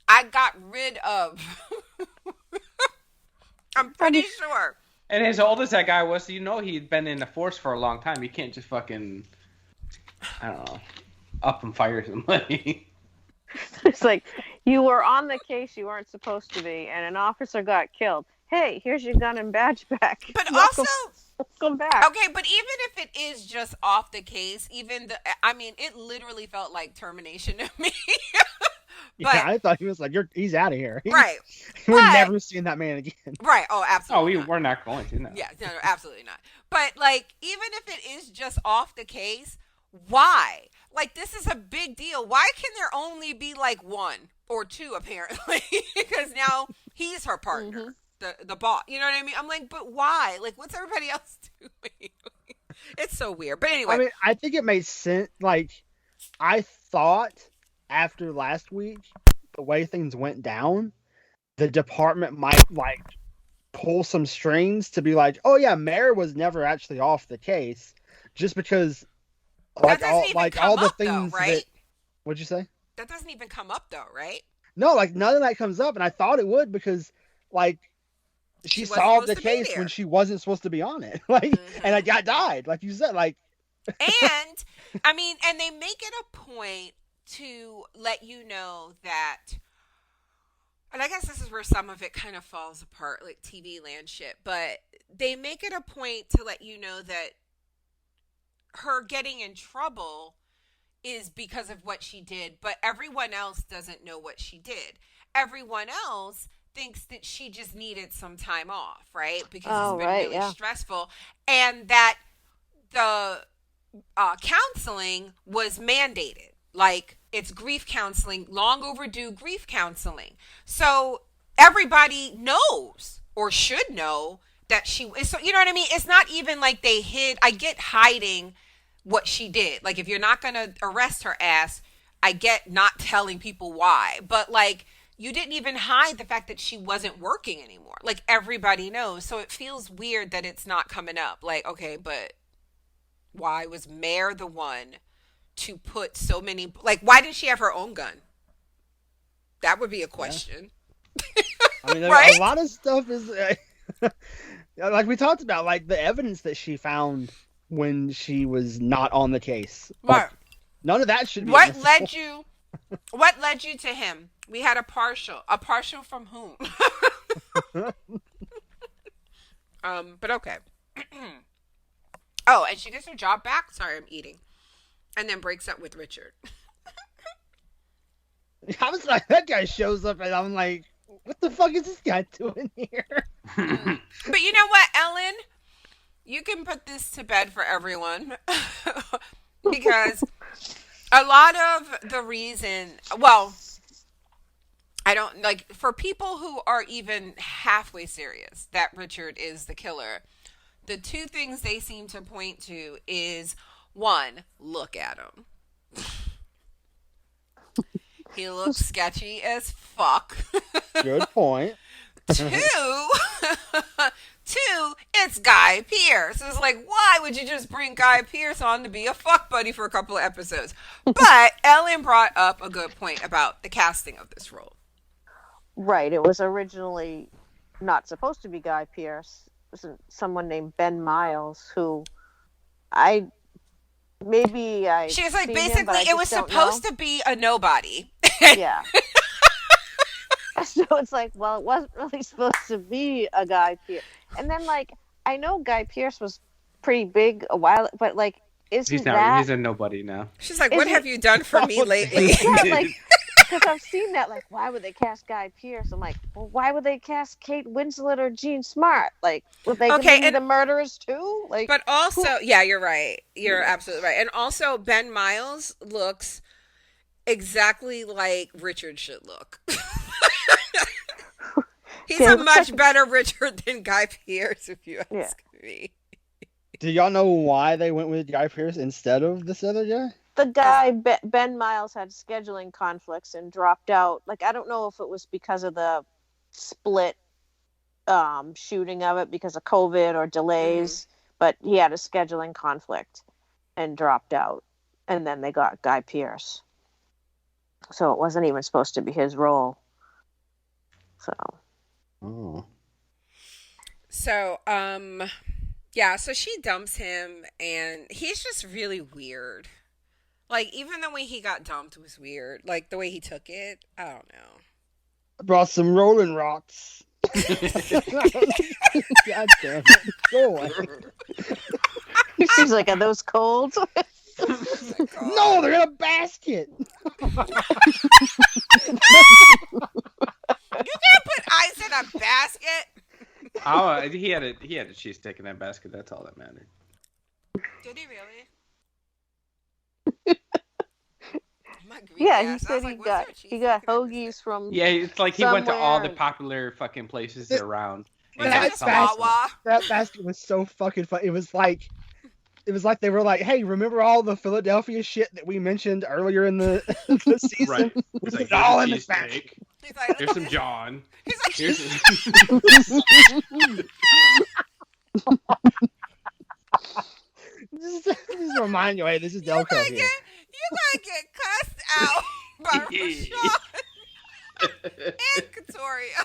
I got rid of I'm pretty sure. And as old as that guy was, he'd been in the force for a long time. You can't just fucking, I don't know, up and fire somebody. It's like, you were on the case you weren't supposed to be, and an officer got killed. Hey, here's your gun and badge back. But welcome back. Okay, but even if it is just off the case, it literally felt like termination to me. But, yeah, I thought he was like, he's out of here. Right. We're never seeing that man again. Right. Oh, absolutely. Oh, we're not going to. No. Yeah, no, absolutely not. But, like, even if it is just off the case, why? Like, this is a big deal. Why can there only be, like, one or two, apparently? Because now he's her partner, the boss. You know what I mean? I'm like, but why? Like, what's everybody else doing? It's so weird. But anyway. I mean, I think it made sense. Like, I thought after last week, the way things went down, the department might, like, pull some strings to be like, oh, yeah, Mare was never actually off the case. Just because... all the things though, right? that, what'd you say? That doesn't even come up though, right? No, like none of that comes up, and I thought it would because, like, she solved the case when she wasn't supposed to be on it, like, and I died, like you said, like. And I mean, and they make it a point to let you know that, and I guess this is where some of it kind of falls apart, like TV land shit. But they make it a point to let you know that her getting in trouble is because of what she did, but everyone else doesn't know what she did. Everyone else thinks that she just needed some time off, right? Because it's been really stressful, and that the counseling was mandated. Like, it's grief counseling, long overdue grief counseling. So everybody knows or should know that she is. So you know what I mean? It's not even like they hid. I get hiding what she did. Like, if you're not going to arrest her ass, I get not telling people why. But, like, you didn't even hide the fact that she wasn't working anymore. Like, everybody knows. So it feels weird that it's not coming up. Like, okay, but why was Mare the one to put so many... Like, why didn't she have her own gun? That would be a question. Yeah. I mean, right? A lot of stuff is... like we talked about, like, the evidence that she found when she was not on the case. Right. None of that should be What led you to him? We had a partial from whom? But okay. Oh, and she gets her job back. Sorry, I'm eating. And then breaks up with Richard. I was like, that guy shows up and I'm like, what the fuck is this guy doing here? But you know what, Ellen? You can put this to bed for everyone. Because a lot of the reason, well, I don't, like, for people who are even halfway serious that Richard is the killer, the two things they seem to point to is, one, look at him. He looks sketchy as fuck. Good point. Two, it's Guy Pearce. It's like, why would you just bring Guy Pearce on to be a fuck buddy for a couple of episodes? But Ellen brought up a good point about the casting of this role. Right. It was originally not supposed to be Guy Pearce. It was someone named Ben Miles, who she was like, basically, it was supposed to be a nobody. Yeah. So it's like, well, it wasn't really supposed to be a Guy Pearce. And then, like, I know Guy Pearce was pretty big a while, but, like, he's a nobody now. She's like, what have you done for me lately? Yeah, like, because I've seen that, like, why would they cast Guy Pearce? I'm like, well, why would they cast Kate Winslet or Jean Smart? Like, would they be the murderers too? Like, but also, yeah, you're right. You're absolutely right. And also, Ben Miles looks exactly like Richard should look. He's a much better Richard than Guy Pearce, if you ask me. Do y'all know why they went with Guy Pearce instead of this other guy? The guy, Ben Miles, had scheduling conflicts and dropped out. Like, I don't know if it was because of the split shooting of it because of COVID or delays, but he had a scheduling conflict and dropped out. And then they got Guy Pearce. So it wasn't even supposed to be his role. So. Oh. So, yeah, so she dumps him, and he's just really weird. Like, even the way he got dumped was weird. Like, the way he took it, I don't know. I brought some Rolling Rocks. God damn it. Go away. She's like, are those cold? No, they're in a basket. You can't put ice in a basket. Oh, he had a cheesesteak in that basket. That's all that mattered. Did he really? Yeah, he said he got hoagies from. Yeah, it's like he went to all the popular fucking places around. That basket was so fucking fun. It was like they were like, "Hey, remember all the Philadelphia shit that we mentioned earlier in the season? Right. It's like, all in the basket. Like, here's some John. He's like, Here's just remind you, hey, this is Delco here. You might get cussed out by Rashawn and Katoria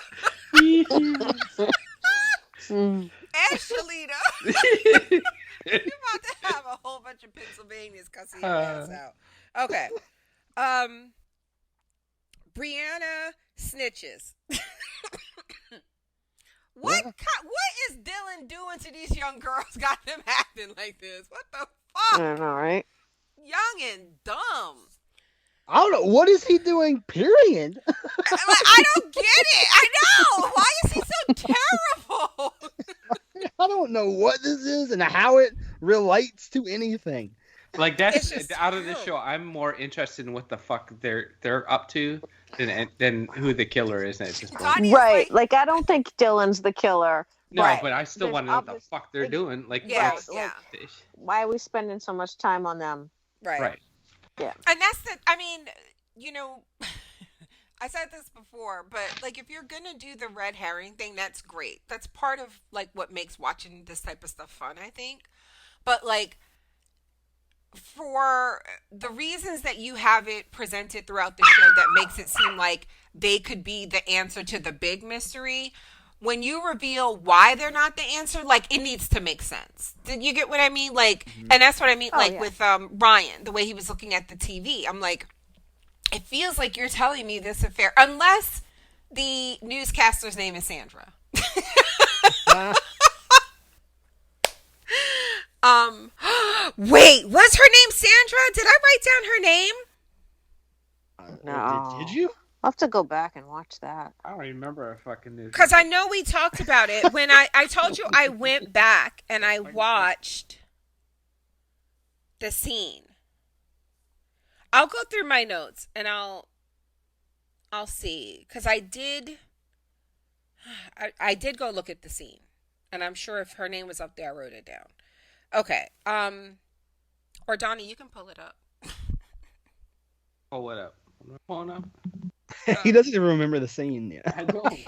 and Shalita. You're about to have a whole bunch of Pennsylvanians cussing your ass out. Okay. Brianna snitches. What is Dylan doing to these young girls? Got them acting like this? What the fuck? I don't know, right? Young and dumb. I don't know. What is he doing? Period. I don't get it. I know. Why is he so terrible? I don't know what this is and how it relates to anything. Like, that's out of the show. I'm more interested in what the fuck they're up to than who the killer is at this point. Right. Like, I don't think Dylan's the killer. No, but I still want to know what the fuck they're doing. Like, why are we spending so much time on them? Right. Yeah. And that's I mean, I said this before, but like, if you're gonna do the red herring thing, that's great. That's part of like what makes watching this type of stuff fun, I think. But like, for the reasons that you have it presented throughout the show, that makes it seem like they could be the answer to the big mystery. When you reveal why they're not the answer, like, it needs to make sense. Did you get what I mean? Like, and that's what I mean, with Ryan, the way he was looking at the TV. I'm like, it feels like you're telling me this affair, unless the newscaster's name is Sandra. Wait, was her name Sandra? Did I write down her name? No. Did you? I'll have to go back and watch that. I don't remember a fucking news. Because I know we talked about it. When I told you I went back and I watched the scene. I'll go through my notes and I'll see. Because I did go look at the scene. And I'm sure if her name was up there, I wrote it down. Okay. Or Donnie, you can pull it up. Pull it up. Pulling up. He doesn't even remember the scene yet. I don't.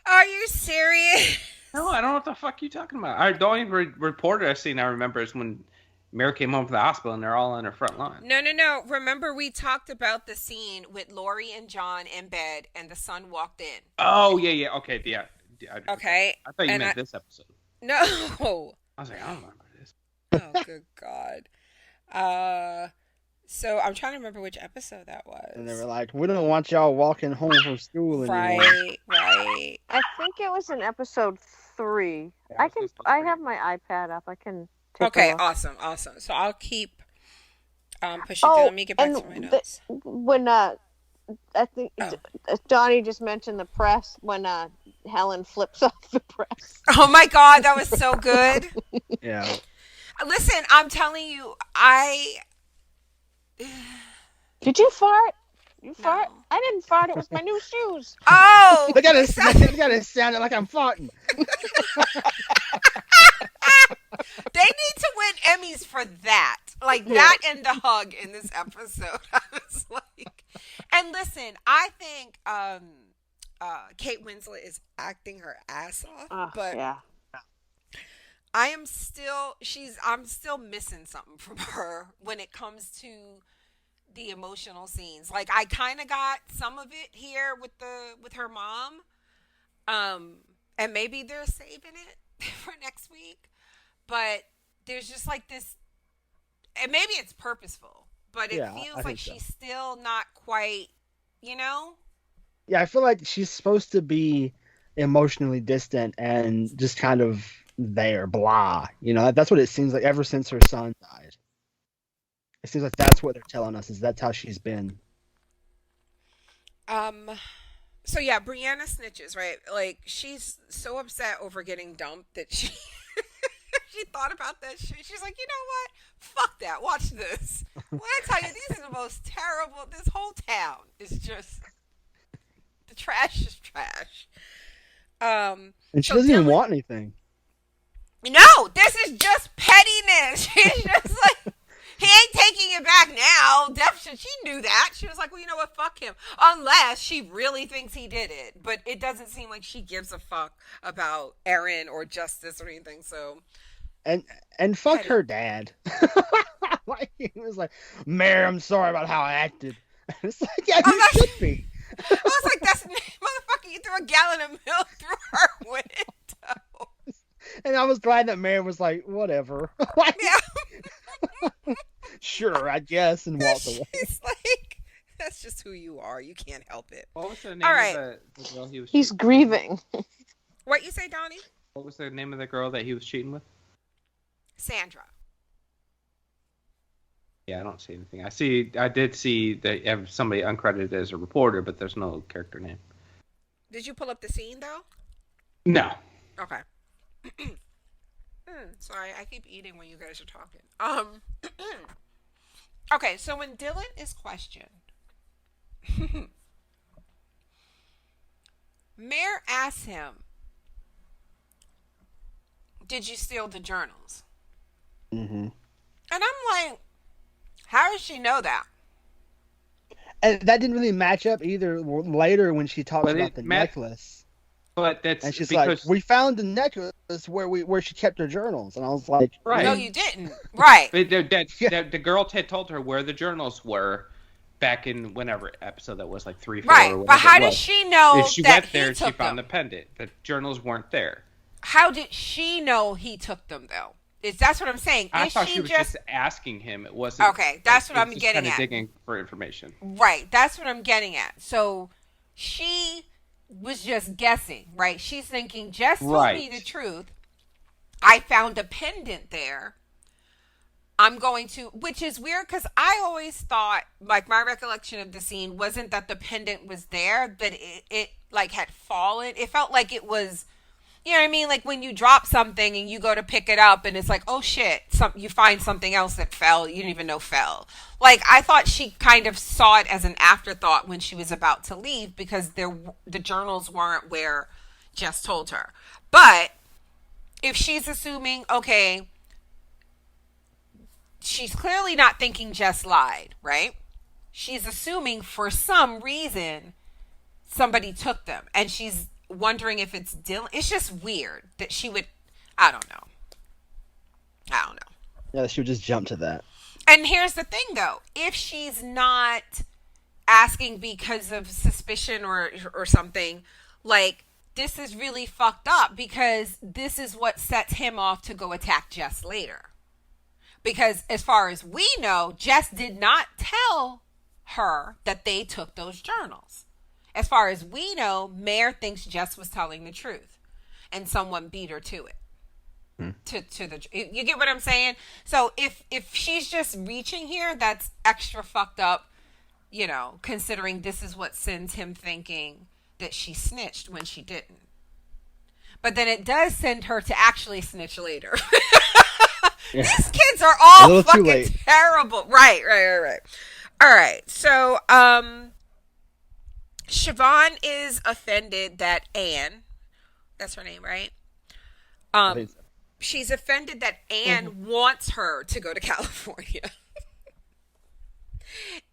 Are you serious? No, I don't know what the fuck you're talking about. The only reporter scene I remember is when Mare came home from the hospital and they're all on her front lawn. No. Remember, we talked about the scene with Lori and John in bed and the son walked in. Oh, yeah. Okay, yeah. Okay. I thought you meant this episode. No. I was like, I don't remember this. Oh, good God. So I'm trying to remember which episode that was. And they were like, we don't want y'all walking home from school anymore. Right. I think it was in episode 3. I have my iPad up. I can take a look. Awesome. So I'll keep pushing through. Let me get back to my notes. When I think Donnie just mentioned the press, when Helen flips off the press. Oh my God, that was so good. Yeah. Listen, I'm telling you, Did you fart? You fart? I didn't fart. It was my new shoes. Oh! They gotta sound like I'm farting. They need to win Emmys for that. Like, that and the hug in this episode. I was like... And listen, I think Kate Winslet is acting her ass off. But yeah. I'm still missing something from her when it comes to the emotional scenes. Like, I kind of got some of it here with her mom, and and maybe they're saving it for next week, but there's just like this, and maybe it's purposeful, but it feels like she's still not quite, you know? Yeah, I feel like she's supposed to be emotionally distant and just kind of there, blah. You know, that's what it seems like ever since her son died. It seems like that's what they're telling us, is that's how she's been. So yeah, Brianna snitches, right? Like, she's so upset over getting dumped that she she thought about that shit. She's like, you know what? Fuck that. Watch this. When I tell you, these are the most terrible. This whole town is just, the trash is trash. And she doesn't even want anything. No, this is just pettiness. She's just like, he ain't taking it back now. She knew that. She was like, well, you know what? Fuck him. Unless she really thinks he did it. But it doesn't seem like she gives a fuck about Erin or justice or anything. So. And fuck her dad. Like, he was like, Mare, I'm sorry about how I acted. It's like, yeah, you should be. I was like, that's motherfucker, you threw a gallon of milk through her window. And I was glad that Mare was like, whatever. Like, yeah. Sure, I guess, and walked away. She's like, that's just who you are. You can't help it. What was the name of the girl he was He's grieving. What you say, Donnie? What was the name of the girl that he was cheating with? Sandra. Yeah, I don't see anything. I did see that you have somebody uncredited as a reporter, but there's no character name. Did you pull up the scene, though? No. Okay. Sorry, I keep eating when you guys are talking. Okay, so when Dylan is questioned, Mare asks him, did you steal the journals? Mm-hmm. And I'm like, how does she know that? And that didn't really match up either later when she talks about the necklace. But that's and she's because... like, we found the necklace where she kept her journals. And I was like, right. No, you didn't. Right. The girl had told her where the journals were back in whenever episode that was, like 3, 4. Right, but how does she know if she that went there and she found them? the pendant? The journals weren't there. How did she know he took them, though? That's what I'm saying. I thought she was just asking him. It wasn't... Okay, that's what I'm getting at. Digging for information. Right, that's what I'm getting at. So she was just guessing, right? She's thinking, Jess told me the truth. I found a pendant there. I'm going to... Which is weird, because I always thought, like, my recollection of the scene wasn't that the pendant was there, but it like, had fallen. It felt like it was... You know what I mean? Like when you drop something and you go to pick it up and it's like, oh shit, you find something else that fell. You didn't even know fell. Like, I thought she kind of saw it as an afterthought when she was about to leave because the journals weren't where Jess told her. But if she's assuming, okay, she's clearly not thinking Jess lied, right? She's assuming for some reason somebody took them and she's wondering if it's Dylan. It's just weird that she would... I don't know. Yeah, she would just jump to that. And here's the thing, though. If she's not asking because of suspicion or something, like, this is really fucked up because this is what sets him off to go attack Jess later. Because as far as we know, Jess did not tell her that they took those journals. As far as we know, Mare thinks Jess was telling the truth, and someone beat her to it. You get what I'm saying? So if she's just reaching here, that's extra fucked up. You know, considering this is what sends him thinking that she snitched when she didn't. But then it does send her to actually snitch later. Yeah. These kids are all fucking terrible. Right. All right. So, Siobhan is offended that Anne, that's her name, right? She's offended that Anne wants her to go to California.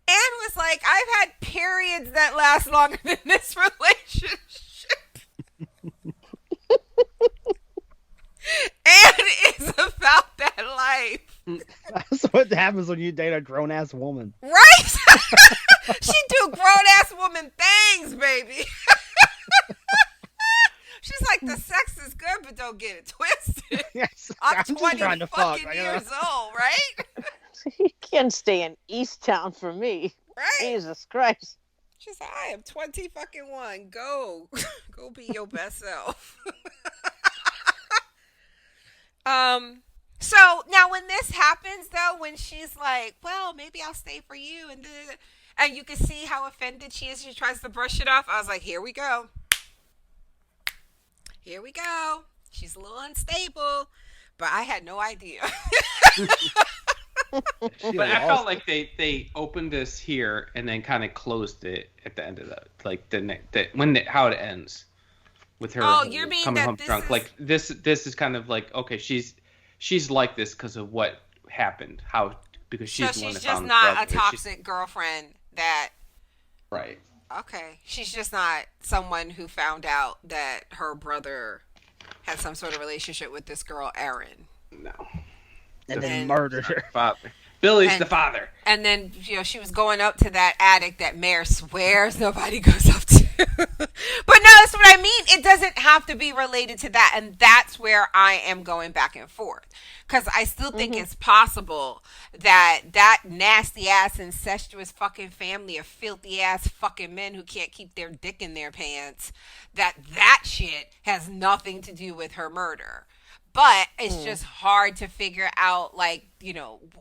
Anne was like, I've had periods that last longer than this relationship. Anne is about that life. That's what happens when you date a grown-ass woman. Right? She do grown-ass woman things, baby. She's like, the sex is good, but don't get it twisted. Yes, I'm just 20 trying to fucking fuck. years old, right? You can't stay in Easttown for me. Right? Jesus Christ. She's like, I am 20 fucking one. Go. Go be your best self. So now when this happens though, when she's like, well, maybe I'll stay for you, and you can see how offended she is, she tries to brush it off. I was like, here we go. Here we go. She's a little unstable, but I had no idea. But I felt like they opened this here and then kind of closed it at the end of how it ends with her coming home drunk. Is... Like this is kind of like, okay, she's like this because of what happened. Because she's the one that found just not a toxic girlfriend that. Right. Okay. She's just not someone who found out that her brother had some sort of relationship with this girl, Erin. No. And then murdered her. Father. Billy's the father. And then, she was going up to that attic that Mare swears nobody goes up to. But no, that's what I mean. It doesn't have to be related to that. And that's where I am going back and forth. Because I still think it's possible that nasty ass incestuous fucking family of filthy ass fucking men who can't keep their dick in their pants, that shit has nothing to do with her murder. But it's just hard to figure out, like,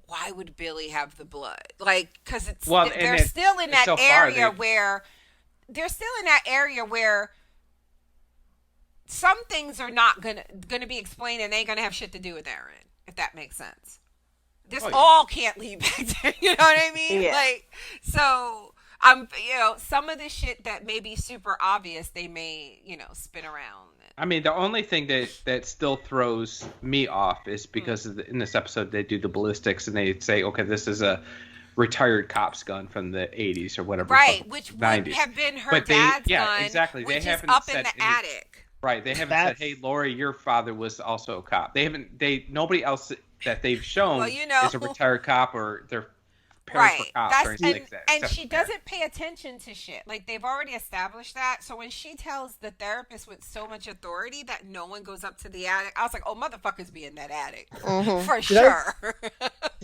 why would Billy have the blood? Like, because they're still in that area where some things are not gonna be explained, and they ain't gonna have shit to do with Erin, if that makes sense. This all can't lead back to, you know what I mean? Yeah. Like, so some of the shit that may be super obvious, they may, spin around. I mean, the only thing that still throws me off is because in this episode they do the ballistics and they say, okay, this is a retired cop's gun from the 80s or whatever. Right, which would 90s. have been her dad's gun. Yeah, exactly. Which they haven't is up said in the attic. Right, they haven't said, hey, Lori, your father was also a cop. Nobody else that they've shown is a retired cop or their parents were cops or anything like that. And she doesn't pay attention to shit. Like, they've already established that. So when she tells the therapist with so much authority that no one goes up to the attic, I was like, oh, motherfuckers be in that attic. For sure.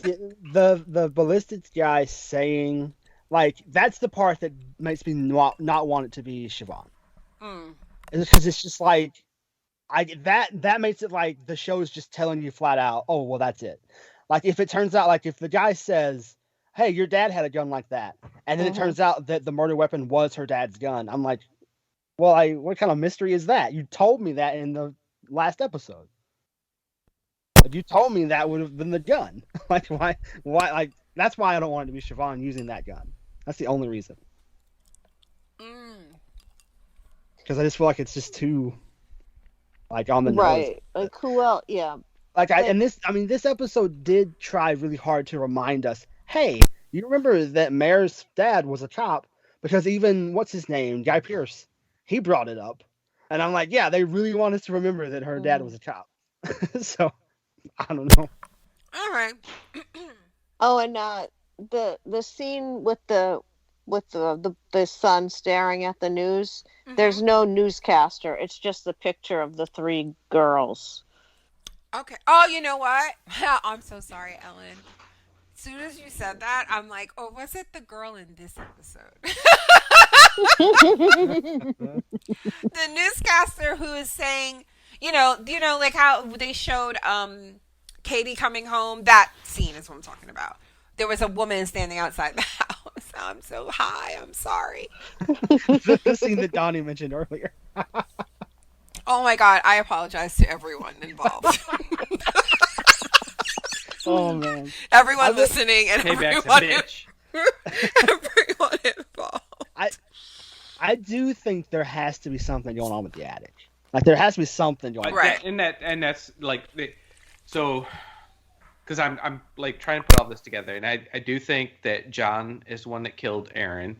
The ballistics guy saying, like, that's the part that makes me not want it to be Siobhan. Because it's just like, that makes it like the show is just telling you flat out, oh, well, that's it. Like, if it turns out, like, if the guy says, hey, your dad had a gun like that, and then it turns out that the murder weapon was her dad's gun, I'm like, well, what kind of mystery is that? You told me that in the last episode. Like, you told me that would have been the gun. Like, why? Like, that's why I don't want it to be Siobhan using that gun. That's the only reason. Because I just feel like it's just too, like, on the nose. Right. Like, who else? Yeah. Like, this episode did try really hard to remind us, hey, you remember that Mare's dad was a cop? Because even, what's his name, Guy Pearce, he brought it up. And I'm like, yeah, they really want us to remember that her dad was a cop. So, I don't know. All right. Oh, and the scene with the son staring at the news, there's no newscaster. It's just the picture of the three girls. Okay. Oh, you know what? I'm so sorry, Ellen. As soon as you said that, I'm like, oh, was it the girl in this episode? The newscaster who is saying, like how they showed Katie coming home. That scene is what I'm talking about. There was a woman standing outside the house. I'm so high. I'm sorry. The scene that Donnie mentioned earlier. Oh my God, I apologize to everyone involved. Oh man. Everyone listening and everyone involved. I do think there has to be something going on with the attic. Like, there has to be something going on. Right. And that's like, so, because I'm like trying to put all this together, and I do think that John is the one that killed Erin.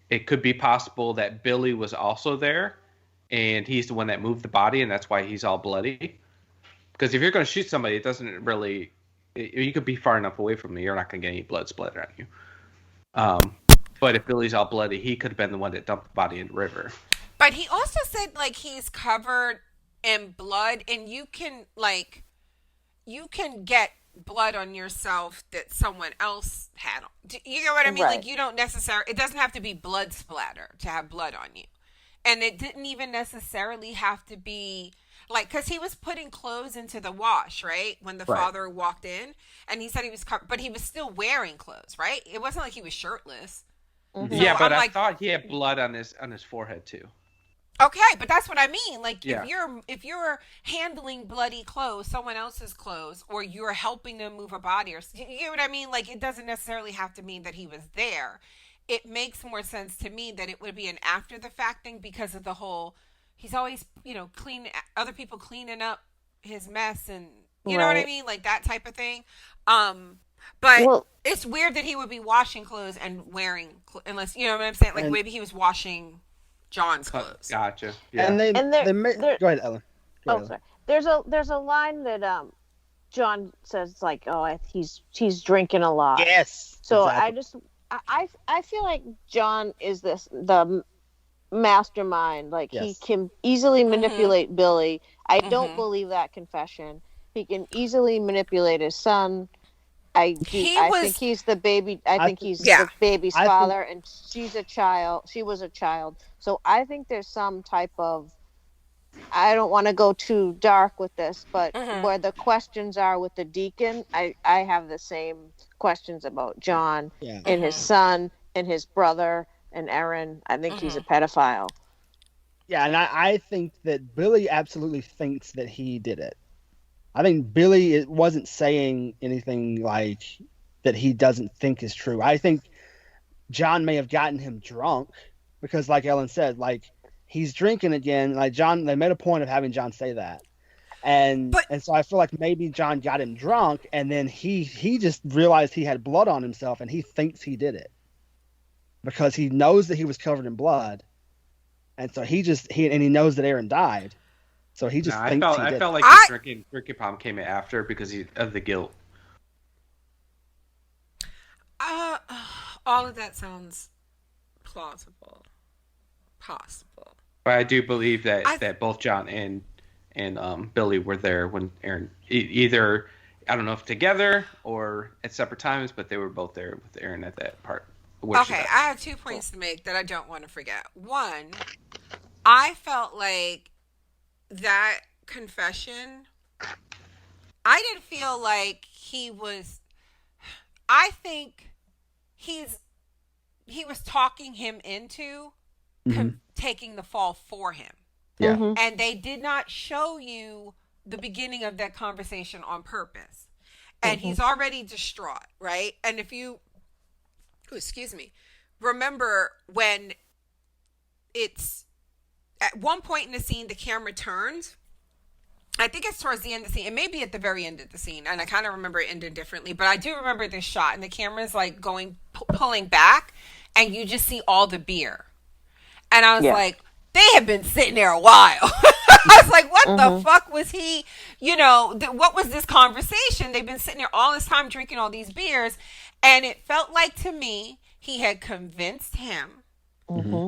It could be possible that Billy was also there, and he's the one that moved the body, and that's why he's all bloody. Because if you're going to shoot somebody, it doesn't really... You could be far enough away from me, you're not going to get any blood splattered on you. But if Billy's all bloody, he could have been the one that dumped the body in the river. But he also said like he's covered in blood, and you can get blood on yourself that someone else had on. You know what I mean? Right. Like you don't necessarily. It doesn't have to be blood splatter to have blood on you, and it didn't even necessarily have to be like because he was putting clothes into the wash, right? When the father walked in, and he said he was covered, but he was still wearing clothes, right? It wasn't like he was shirtless. Mm-hmm. Yeah, but I thought he had blood on his forehead too. Okay, but that's what I mean. Like Yeah. if you're handling bloody clothes, someone else's clothes, or you're helping them move a body, or you know what I mean. Like it doesn't necessarily have to mean that he was there. It makes more sense to me that it would be an after the fact thing because of the whole. He's always clean other people cleaning up his mess, and you know what I mean, like that type of thing. But it's weird that he would be washing clothes and wearing unless you know what I'm saying. Like maybe he was washing John's clothes. Gotcha. Yeah. And go ahead, Ellen. Sorry. There's a line that John says like, "Oh, he's drinking a lot." Yes. So exactly. I feel like John is the mastermind. Like he can easily manipulate Billy. I don't believe that confession. He can easily manipulate his son. I think he's the baby. I think he's the baby's father, and she's a child. She was a child. So I think there's some type of. I don't want to go too dark with this, but where the questions are with the deacon, I have the same questions about John and his son and his brother and Aaron. I think he's a pedophile. Yeah, and I think that Billy absolutely thinks that he did it. I think Billy wasn't saying anything like that he doesn't think is true. I think John may have gotten him drunk because, like Ellen said, like he's drinking again. Like John, they made a point of having John say that, and so I feel like maybe John got him drunk, and then he just realized he had blood on himself, and he thinks he did it because he knows that he was covered in blood, and so he knows that Aaron died. So he just thinks he did. I felt like the drinking problem came after because of the guilt. All of that sounds plausible, possible. But I do believe that both John and Billy were there when Aaron either I don't know if together or at separate times, but they were both there with Aaron at that part. Okay, I have 2 points to make that I don't want to forget. One, I felt like that confession, I didn't feel like he was. I think he was talking him into taking the fall for him. Yeah. And they did not show you the beginning of that conversation on purpose. And he's already distraught, right? And if you, remember when it's at one point in the scene, the camera turns. I think it's towards the end of the scene. It may be at the very end of the scene. And I kind of remember it ended differently. But I do remember this shot. And the camera's like pulling back. And you just see all the beer. And I was like, they have been sitting there a while. I was like, what the fuck was he, what was this conversation? They've been sitting there all this time drinking all these beers. And it felt like to me, he had convinced him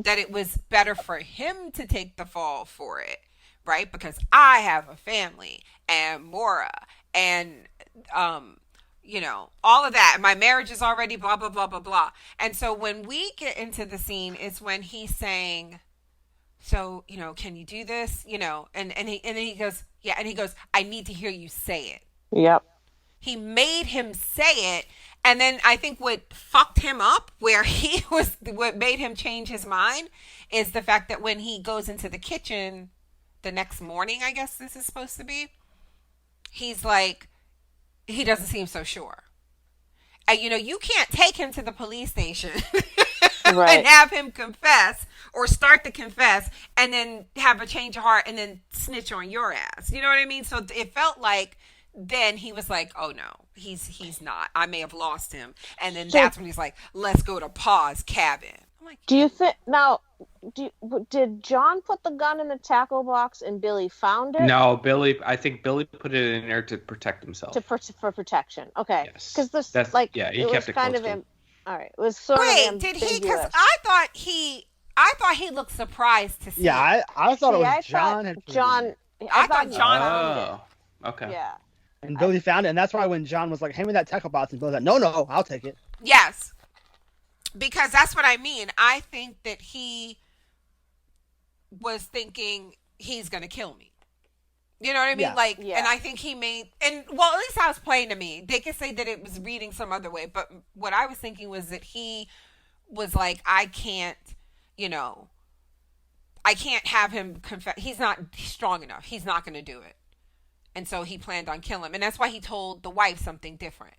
that it was better for him to take the fall for it, right? Because I have a family and Mora and, all of that. My marriage is already blah, blah, blah, blah, blah. And so when we get into the scene, it's when he's saying, so, can you do this? And then he goes, yeah. And he goes, I need to hear you say it. Yep. He made him say it. And then I think what fucked him up, what made him change his mind, is the fact that when he goes into the kitchen the next morning, I guess this is supposed to be, he's like, he doesn't seem so sure. And, you can't take him to the police station and have him confess or start to confess and then have a change of heart and then snitch on your ass. You know what I mean? So it felt like then he was like, oh no, he's not. I may have lost him. And then that's when he's like, let's go to Pa's cabin. I'm like, do you think now? Did John put the gun in the tackle box and Billy found it? No, I think Billy put it in there to protect himself. For protection. Okay. Yes. Because he it kept was it kind close of to him. all right. It was sort of wait, did he? Because I thought he I thought he looked surprised to see Yeah, it. I thought it was I John thought had John. I I thought thought John found Oh, okay. it. Yeah. and Billy found it, and that's why when John was like, "Hand me that tackle box," and Billy's like, "No, I'll take it." Yes, because that's what I mean. I think that he was thinking he's gonna kill me. You know what I mean? Yeah. Like, Yeah. and I think he made, and well, at least how it's playing to me. They could say that it was reading some other way, but what I was thinking was that he was like, I can't, you know, I can't have him confess. He's not strong enough. He's not going to do it. And so he planned on killing him. And that's why he told the wife something different.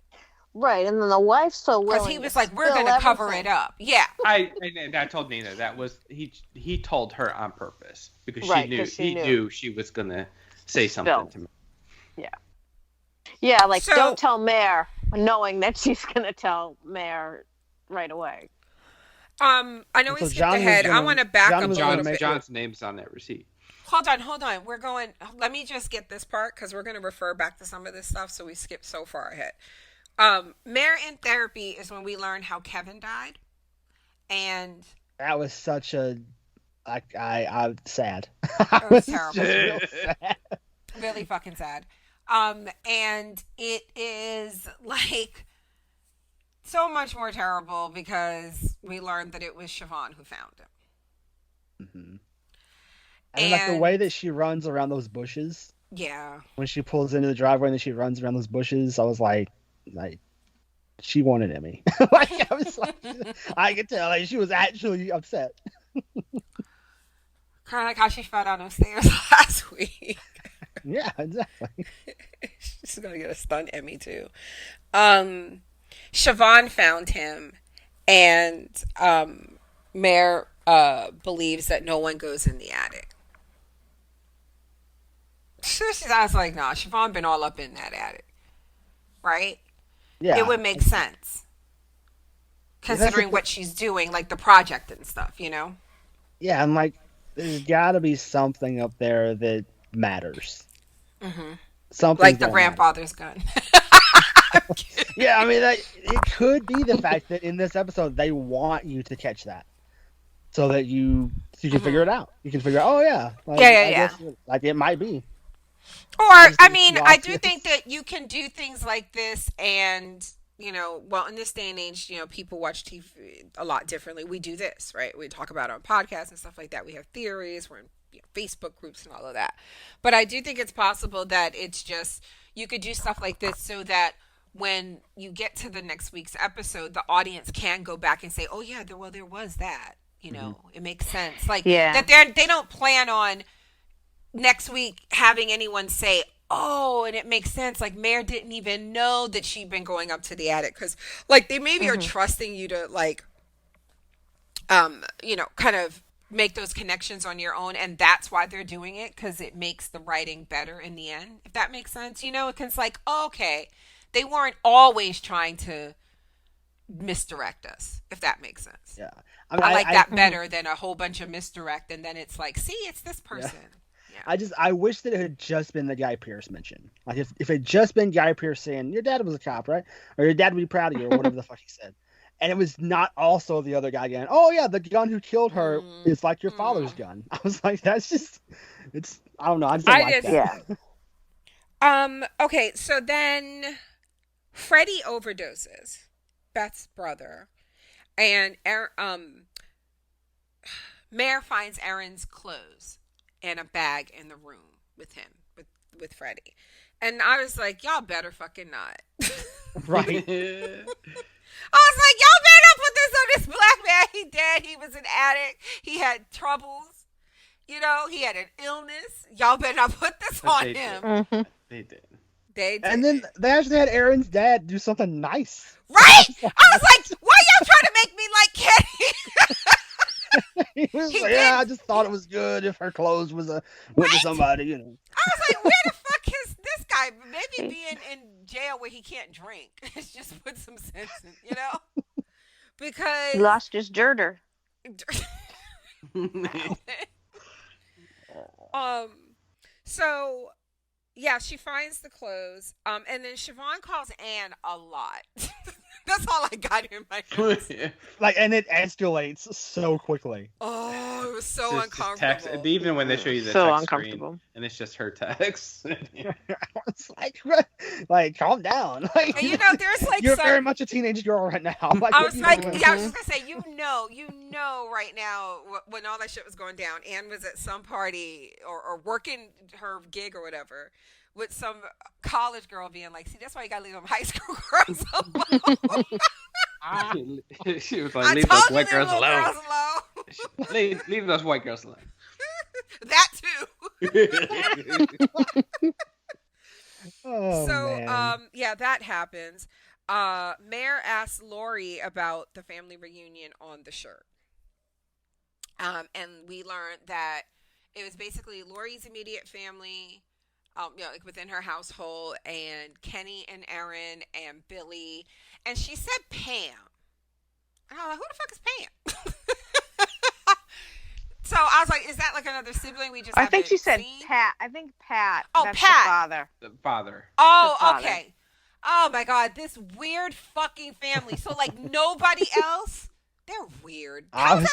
Right, and then the wife's so willing. Because he was like, we're going to cover it up. Yeah. I told Nina that was he told her on purpose because Right, she 'cause he knew she was gonna say something to me. Yeah, like So- don't tell Mare, knowing that she's gonna tell Mare right away. I know So we skipped John was ahead. I gonna- want to back John up a was little gonna bit. make- John's name's on that receipt. Hold on. We're going. Let me just get this part because we're going to refer back to some of this stuff. So we skipped so far ahead. Mare in therapy is when we learn how Kevin died, and That was such a I sad. It was terrible. just real sad. really fucking sad. And it is like so much more terrible because we learned that it was Siobhan who found him. Mm-hmm. And like the And- way that she runs around those bushes Yeah. when she pulls into the driveway and then she runs around those bushes, I was like she wanted Emmy. Like I was like, I could tell like, she was actually upset. Kind of like how she fell down those stairs last week. Yeah, exactly. She's gonna get a stunt Emmy too. Siobhan found him, and Mare believes that no one goes in the attic. I was like, nah, Siobhan been all up in that attic, right? Yeah. It would make sense considering what she's doing, like the project and stuff, you know? Yeah, I'm like, there's got to be something up there that matters. Mm-hmm. Something Like the grandfather's gun. Yeah, I mean, it could be the fact that in this episode they want you to catch that, so that you can figure it out. You can figure out, oh yeah, like, Yeah. I guess, like it might be. Or, I mean, I do think that you can do things like this and, you know, well, in this day and age, you know, people watch TV a lot differently. We do this, right? We talk about it on podcasts and stuff like that. We have theories. We're in Facebook groups and all of that. But I do think it's possible that it's just, you could do stuff like this so that when you get to the next week's episode, the audience can go back and say, oh, yeah, there was that. You know, it makes sense. Like, that they don't plan on next week having anyone say, oh, and it makes sense. Like, Mare didn't even know that she'd been going up to the attic. Because, like, they maybe are trusting you to, like, you know, kind of make those connections on your own. And that's why they're doing it. Because it makes the writing better in the end. If that makes sense. You know, it's like, oh, okay. They weren't always trying to misdirect us. If that makes sense. Yeah. I like that better than a whole bunch of misdirect. And then it's like, see, it's this person. Yeah. I wish that it had just been the Guy Pearce mention. Like if it had just been Guy Pearce saying, your dad was a cop, right? Or your dad would be proud of you, or whatever the fuck he said. And it was not also the other guy going, oh yeah, the gun who killed her is like your father's gun. I was like, that's just, it's, I don't know. I just don't like that. Yeah. Okay, so then Freddie overdoses, Beth's brother, and Mare finds Aaron's clothes and a bag in the room with him, with Freddie. And I was like, y'all better fucking not. Right. I was like, y'all better not put this on this black man. He dead. He was an addict. He had troubles. You know, he had an illness. Y'all better not put this on They him. Mm-hmm. They did. They did. And then they actually had Aaron's dad do something nice. Right? I was like, why y'all trying to make me like Kenny? He was He like, did. yeah, I just thought it was good if her clothes went to somebody, you know. I was like, where the fuck is this guy? Maybe being in jail where he can't drink. It's just put some sense in, you know? Because He lost his jerder. So yeah, she finds the clothes. And then Siobhan calls Anne a lot. That's all I got in my notes. Like, and it escalates so quickly. Oh, it was so uncomfortable. Text, even when they show you the So text uncomfortable. screen, and it's just her text. It's like, calm down. Like, And there's like you're very much a teenage girl right now. Like, I was what like, you doing? yeah, I was just gonna say, right now when all that shit was going down, Anne was at some party or working her gig or whatever with some college girl being like, see, that's why you gotta leave them high school girls alone. She was like, leave those white girls alone. Leave those white girls alone. That too. Oh, So, man. yeah, that happens. Mare asks Lori about the family reunion on the shirt. And we learned that it was basically Lori's immediate family, like within her household, and Kenny and Erin and Billy. And she said Pam. And I was like, who the fuck is Pam? So I was like, is that like another sibling we just I think she said seen? Pat. I think Pat. Oh, That's Pat. The father. The father. Oh, The father. okay. Oh my God, this weird fucking family. So like nobody else? They're weird. How is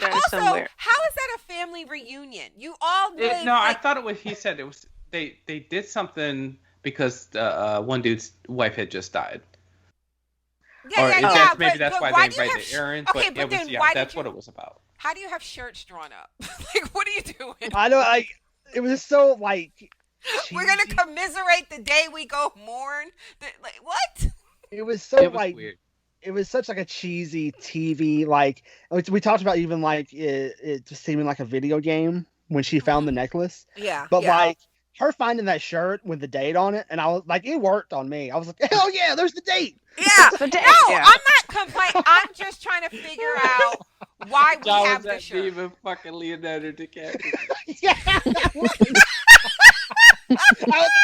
That is also, somewhere. how is that a family reunion? You all live, No, I thought it was. He said it was. They did something because one dude's wife had just died. Yeah. Maybe that's why they invited Aaron. Okay, but then why that's what it was about. How do you have shirts drawn up? Like, what are you doing? I know, it was so, like, We're gonna cheesy. commiserate the day we go mourn. Like, what? It was so, It was like, weird. it was such, like, a cheesy TV, like, we talked about even, like, it just seeming like a video game when she found the necklace. Yeah. But, like, her finding that shirt with the date on it, and I was, like, it worked on me. I was like, hell yeah, there's the date! Yeah. The date, No, yeah. I'm not complaining. I'm just trying to figure out why we That have was the that shirt. demon fucking Leonardo DiCaprio. Yeah!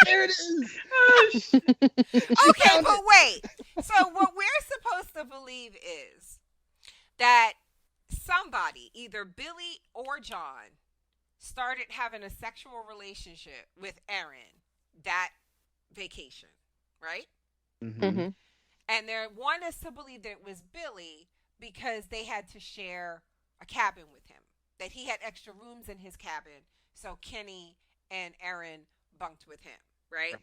There it is! Okay, but wait. So what we're supposed to believe is that somebody, either Billy or John, started having a sexual relationship with Erin that vacation, right? Mm-hmm. And they want us to believe that it was Billy because they had to share a cabin with him. That he had extra rooms in his cabin, so Kenny and Erin bunked with him, right?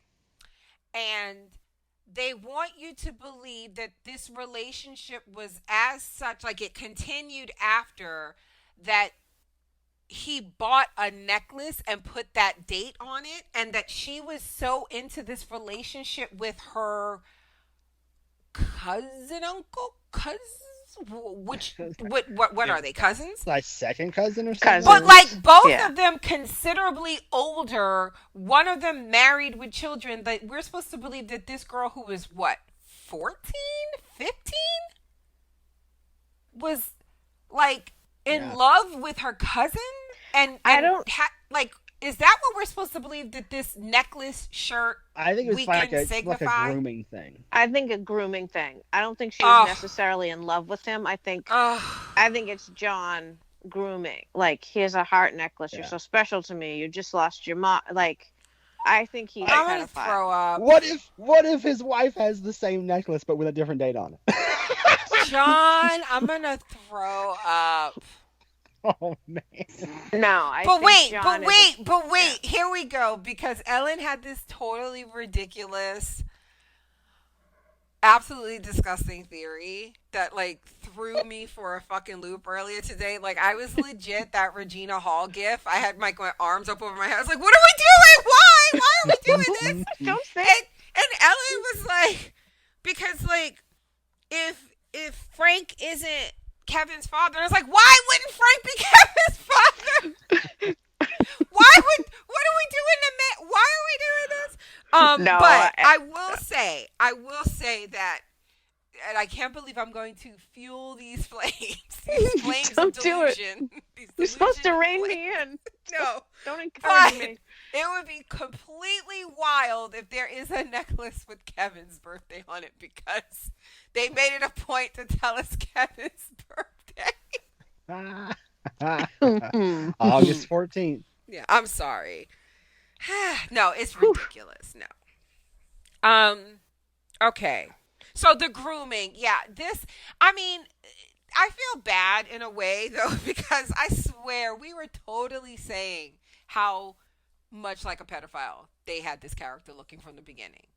And they want you to believe that this relationship was as such, like it continued after that he bought a necklace and put that date on it, and that she was so into this relationship with her what are they, cousins? Like second cousin or something? Cousin. But like both Yeah. of them considerably older, one of them married with children, that we're supposed to believe that this girl who was what, 14, 15 was like in love with her cousin, and I don't- like, is that what we're supposed to believe, that this necklace, shirt, I think it's we like can a signify? grooming thing. I think a grooming thing. I don't think she was necessarily in love with him. I think it's John grooming. Like, here's a heart necklace. You're so special to me. You just lost your mom. Like, I think he's I'm gonna a pedophile. throw up. What if his wife has the same necklace but with a different date on it? John, I'm gonna throw up. Oh man. No, I But think wait, John but wait, here we go, because Ellen had this totally ridiculous, absolutely disgusting theory that like threw me for a fucking loop earlier today. Like, I was legit that Regina Hall gif. I had my arms up over my head. I was like, what are we doing? Why? Why are we doing this? Don't say And Ellen was like, because like if Frank isn't Kevin's father, I was like, why wouldn't Frank be Kevin's father? What are we doing to why are we doing this? No, But I will say that, and I can't believe I'm going to fuel these flames Don't of do it. delusion. These you're supposed to delusional rein flames. me in. No. Don't encourage But me. it would be completely wild if there is a necklace with Kevin's birthday on it, because they made it a point to tell us Kevin's birthday. August 14th. Yeah, I'm sorry. No, it's ridiculous. No. Okay. So the grooming, yeah. I mean, I feel bad in a way though because I swear we were totally saying how much like a pedophile they had this character looking from the beginning.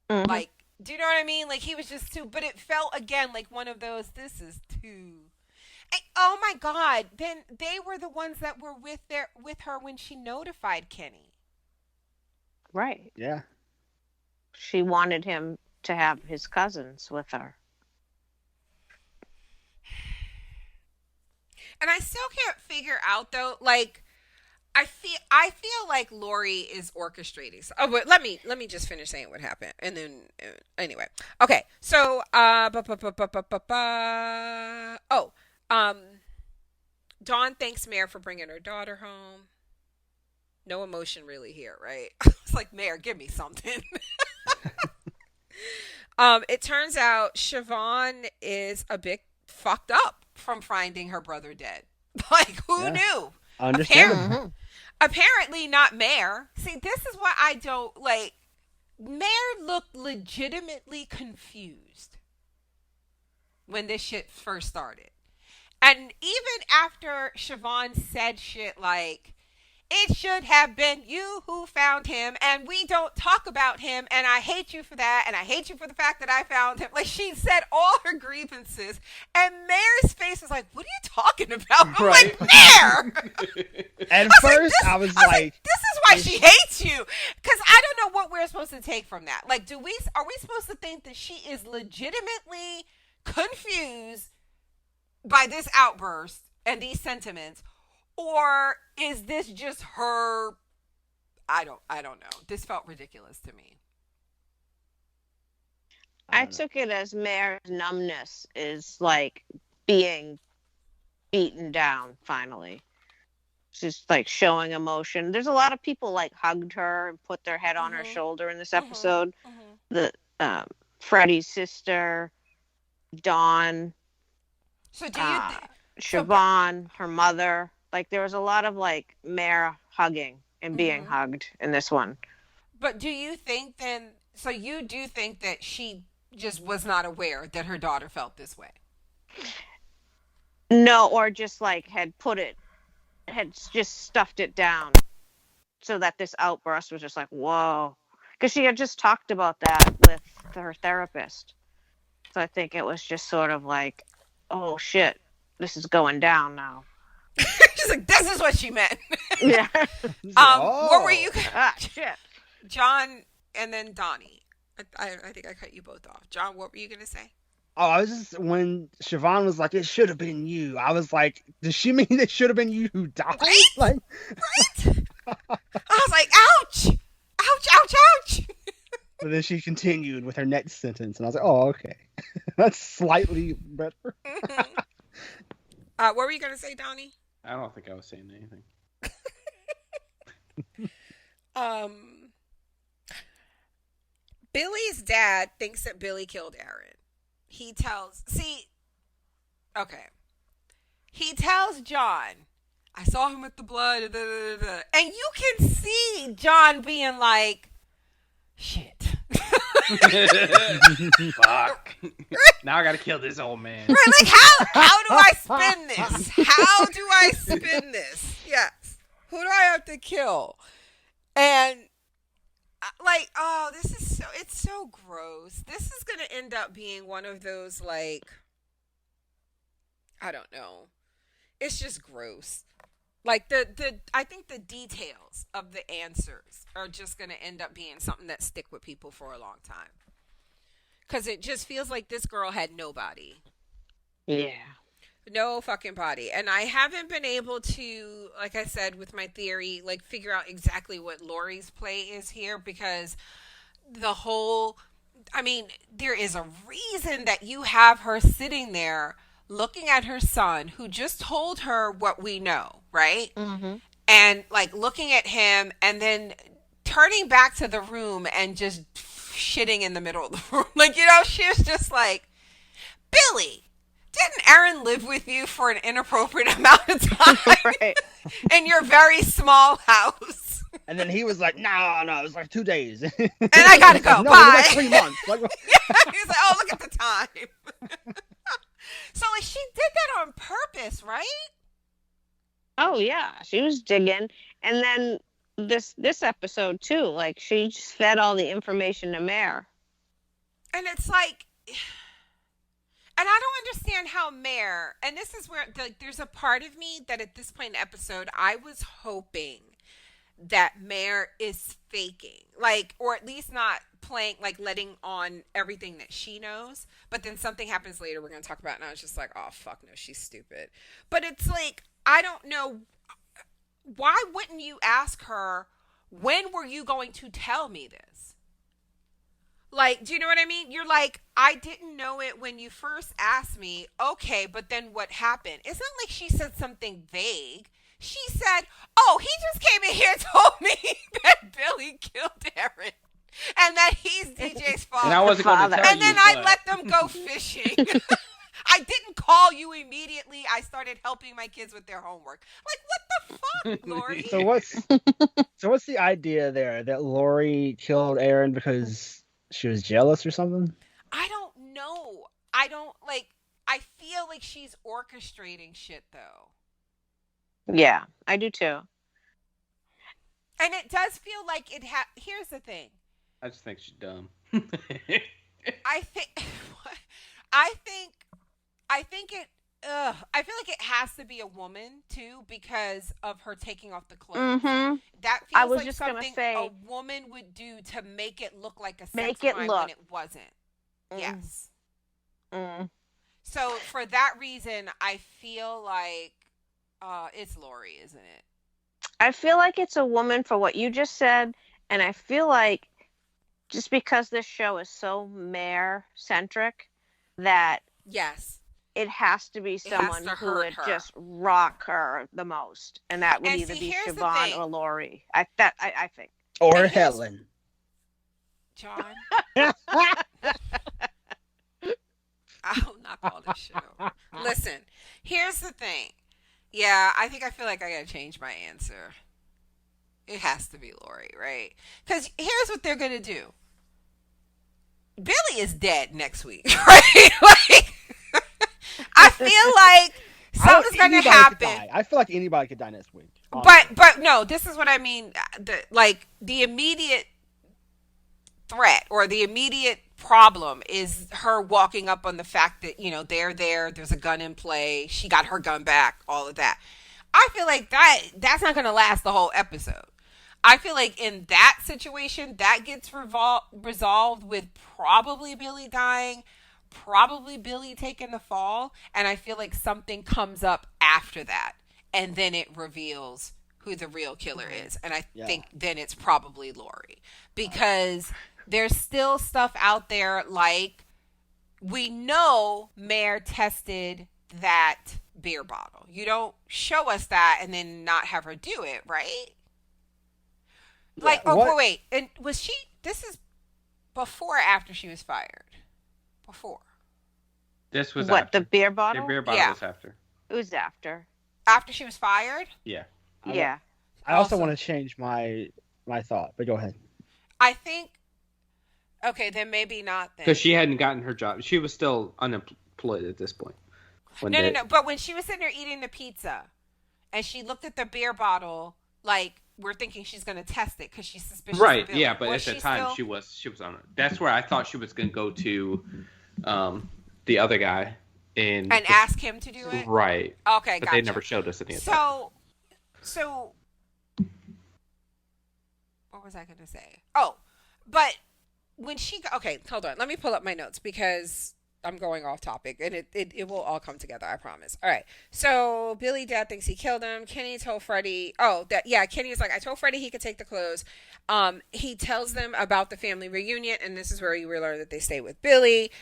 Mm-hmm. Like, do you know what I mean? Like he was just too, but it felt again like one of those. This is too. Oh my God! Then they were the ones that were with her when she notified Kenny. Right. Yeah. She wanted him to have his cousins with her. And I still can't figure out though, like I feel like Lori is orchestrating. Oh, but let me just finish saying what happened, and then anyway, okay. So Dawn thanks Mare for bringing her daughter home. No emotion really here, right? It's like, Mare, give me something. It turns out Siobhan is a bit fucked up from finding her brother dead. Like, who knew? Understandable. Apparently not Mare. See, this is what I don't like. Mare looked legitimately confused when this shit first started. And even after Siobhan said shit like, it should have been you who found him, and we don't talk about him, and I hate you for that, and I hate you for the fact that I found him. Like, she said all her grievances, and Mare's face was like, what are you talking about? I'm like, Mare! At first, I was like, this is why she hates you. Because I don't know what we're supposed to take from that. Like, are we supposed to think that she is legitimately confused by this outburst and these sentiments? Or is this just her? I don't know. This felt ridiculous to me. I took it as Mare's numbness is like being beaten down finally. She's like showing emotion. There's a lot of people like hugged her and put their head on her shoulder in this episode. The Freddie's sister, Dawn, so do you Siobhan, her mother. Like, there was a lot of, like, Mare hugging and being hugged in this one. But do you think then, so you do think that she just was not aware that her daughter felt this way? No, or just, like, had just stuffed it down so that this outburst was just like, whoa. Because she had just talked about that with her therapist. So I think it was just sort of like, oh, shit, this is going down now. She's like, this is what she meant. Yeah. What were you? Shit. John and then Donnie. I think I cut you both off. John, what were you gonna say? Oh, I was just, when Siobhan was like, it should have been you. I was like, does she mean it should have been you who died? Right? Like, right? I was like, ouch, ouch, ouch, ouch. But then she continued with her next sentence, and I was like, oh, okay, that's slightly better. What were you gonna say, Donnie? I don't think I was saying anything. Billy's dad thinks that Billy killed Aaron. He tells John, I saw him with the blood, and you can see John being like, shit. Fuck. Now I gotta kill this old man. Right, like how do I spin this? How do I spin this? Yes. Who do I have to kill? And like, oh, it's so gross. This is gonna end up being one of those, like, I don't know. It's just gross. Like I think the details of the answers are just gonna end up being something that stick with people for a long time. Cause it just feels like this girl had nobody. Yeah. No fucking body. And I haven't been able to, like I said, with my theory, like figure out exactly what Lori's play is here, because there is a reason that you have her sitting there looking at her son who just told her what we know, right? Mm-hmm. And like looking at him and then turning back to the room and just shitting in the middle of the room. Like, she was just like, Billy, didn't Aaron live with you for an inappropriate amount of time? Right. In your very small house? And then he was like, no, it was like 2 days. And I gotta go. No, Bye. it was like 3 months. Like, He's like, oh, look at the time. So like she did that on purpose, right? Oh yeah, she was digging, and then this episode too. Like she just fed all the information to Mare. And it's like, and I don't understand how Mare, and this is where there's a part of me that at this point in the episode, I was hoping that Mare is faking, like, or at least not playing, like letting on everything that she knows. But then something happens later we're going to talk about, and I was just like, oh, fuck no, she's stupid. But it's like, I don't know, why wouldn't you ask her, when were you going to tell me this? Like, do you know what I mean? You're like, I didn't know it when you first asked me. Okay, but then what happened? It's not like she said something vague. She said, oh, he just came in here and told me that Billy killed Aaron. And that he's DJ's father. And I wasn't going to tell and then you, I let them go fishing. I didn't call you immediately. I started helping my kids with their homework. Like, what the fuck, Lori? So what's the idea there? That Lori killed Aaron because she was jealous or something? I don't know. I feel like she's orchestrating shit, though. Yeah, I do too. And it does feel like here's the thing. I just think she's dumb. I think I feel like it has to be a woman too because of her taking off the clothes. Mm-hmm. That I feels was like just gonna something say, a woman would do to make it look like a sex make it crime look. when it wasn't. Yes. Mm. So for that reason, I feel like it's Lori, isn't it? I feel like it's a woman for what you just said, and I feel like just because this show is so Mare-centric that yes, it has to be someone who would her. just rock her the most, and that would either be Siobhan or Lori. I think. Or Helen. John. I will not call this show. Listen, here's the thing. Yeah, I feel like I gotta change my answer. It has to be Lori, right? Because here's what they're gonna do. Billy is dead next week, right? Like, I feel like something's gonna happen. I feel like anybody could die next week. But no, this is what I mean. The immediate threat or the immediate problem is her walking up on the fact that, they're there's a gun in play, she got her gun back, all of that. I feel like that's not going to last the whole episode. I feel like in that situation that gets resolved with probably Billy dying, probably Billy taking the fall, and I feel like something comes up after that and then it reveals who the real killer is, and I think then it's probably Lori, because there's still stuff out there, like we know Mare tested that beer bottle. You don't show us that and then not have her do it, right? Like, wait. And this is before or after she was fired? Before. This was what, after. the beer bottle? The beer bottle was after. It was after. After she was fired? Yeah. Yeah. I also want to change my thought, but go ahead. I think, okay, then maybe not then. Because she hadn't gotten her job. She was still unemployed at this point. No. But when she was sitting there eating the pizza and she looked at the beer bottle, like, we're thinking she's going to test it because she's suspicious. Right, yeah, but at the time she was on it. That's where I thought she was going to go to the other guy. And ask him to do it? Right. Okay, but they never showed us any of that. So, what was I going to say? Oh, but when okay, hold on. Let me pull up my notes because I'm going off topic and it will all come together, I promise. All right. So Billy Dad thinks he killed him. Kenny told Freddie, Kenny was like, I told Freddie he could take the clothes. He tells them about the family reunion, and this is where you learn that they stay with Billy.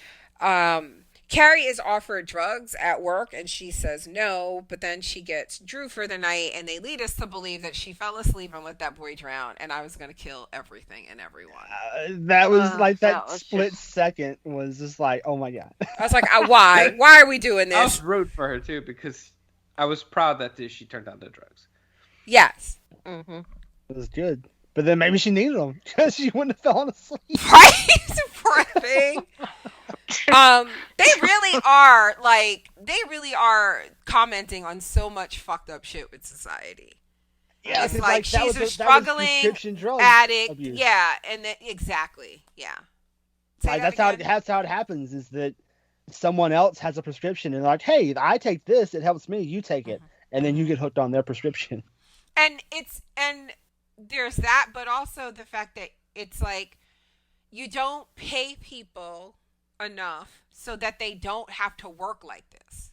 Carrie is offered drugs at work and she says no, but then she gets Drew for the night and they lead us to believe that she fell asleep and let that boy drown, and I was going to kill everything and everyone. That was like that split second was just like, oh my God. I was like, why? Why are we doing this? I was rude for her too because I was proud that she turned down the drugs. Yes. Mm-hmm. It was good. But then maybe she needed them because she wouldn't have fallen asleep. Right? Poor thing. They really are commenting on so much fucked up shit with society. Yeah, it's like she's a struggling addict. Abuse. Yeah, and exactly. Yeah. Like that's how it happens. Is that someone else has a prescription and they're like, hey, I take this, it helps me. You take it, and then you get hooked on their prescription. And there's that, but also the fact that it's like you don't pay people enough so that they don't have to work like this.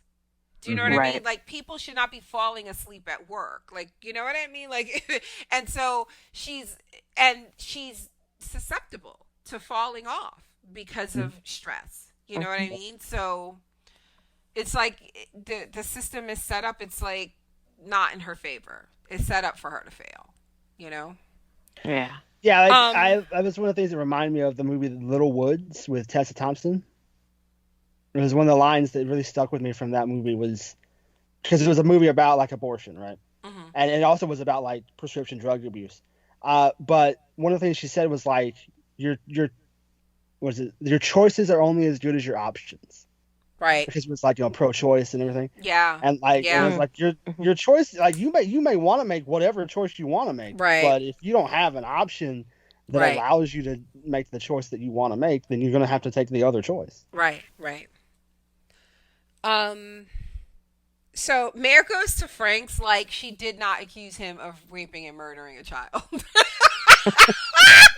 Do you know what I mean? Like, people should not be falling asleep at work. Like, you know what I mean? Like, and so she's susceptible to falling off because of stress. You know what I mean? So it's like the system is set up. It's like not in her favor. It's set up for her to fail. You know? Yeah. Yeah. Like, that was one of the things that reminded me of the movie Little Woods with Tessa Thompson. It was one of the lines that really stuck with me from that movie was because it was a movie about like abortion, right? Mm-hmm. And it also was about like prescription drug abuse. But one of the things she said was like your choices are only as good as your options. Right. Because it was like, pro-choice and everything. Yeah. And like it was like your choice, like you may want to make whatever choice you want to make. Right. But if you don't have an option that allows you to make the choice that you want to make, then you're gonna have to take the other choice. Right. So Mare goes to Frank's like she did not accuse him of raping and murdering a child.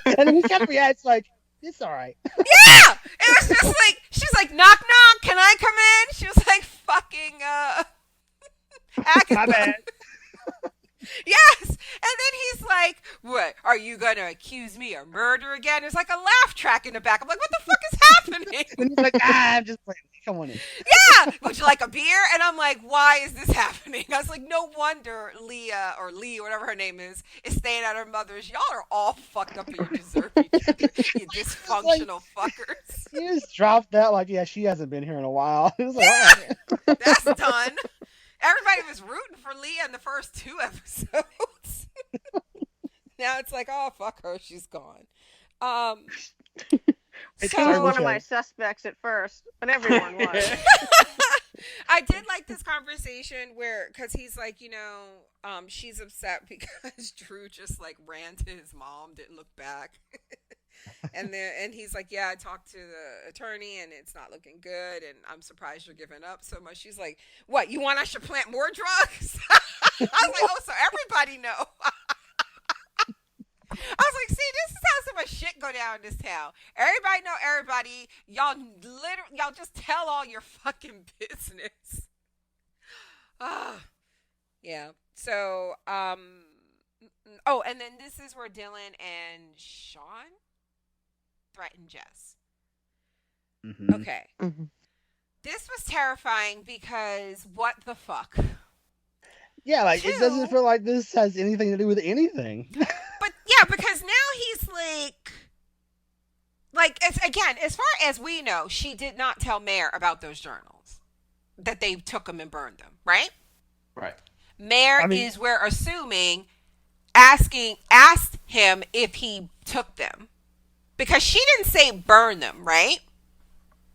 And then he kept reacting like, it's all right. Yeah! It was just like, she's like, knock, knock, can I come in? She was like, fucking, Agatha. My bad. Yes! And then he's like, what, are you gonna accuse me of murder again? There's like a laugh track in the back. I'm like, what the fuck is happening? And he's like, I'm just playing. Come on in. Yeah! Would you like a beer? And I'm like, why is this happening? I was like, no wonder Leah, or Lee, whatever her name is staying at her mother's. Y'all are all fucked up and you deserve each other, you dysfunctional fuckers. He just dropped that like, yeah, she hasn't been here in a while. It was like, yeah, that's done. Everybody was rooting for Leah in the first 2 episodes. Now it's like, oh, fuck her, she's gone. She was one of my suspects at first, but everyone was. I did like this conversation because he's like, she's upset because Drew just like ran to his mom, didn't look back. and he's like, yeah, I talked to the attorney and it's not looking good and I'm surprised you're giving up so much. She's like, what, you want us to plant more drugs? I was like, oh, so everybody know. I was like, see, this is how so much shit go down in this town. Everybody know everybody. Y'all just tell all your fucking business. Yeah. So, and then this is where Dylan and Sean threaten Jess. Mm-hmm. Okay. Mm-hmm. This was terrifying because what the fuck? Yeah, like, it doesn't feel like this has anything to do with anything. But yeah, because now he's like, again, as far as we know, she did not tell Mare about those journals, that they took them and burned them, right? Right. Mare is, we're assuming, asked him if he took them, because she didn't say burn them, right?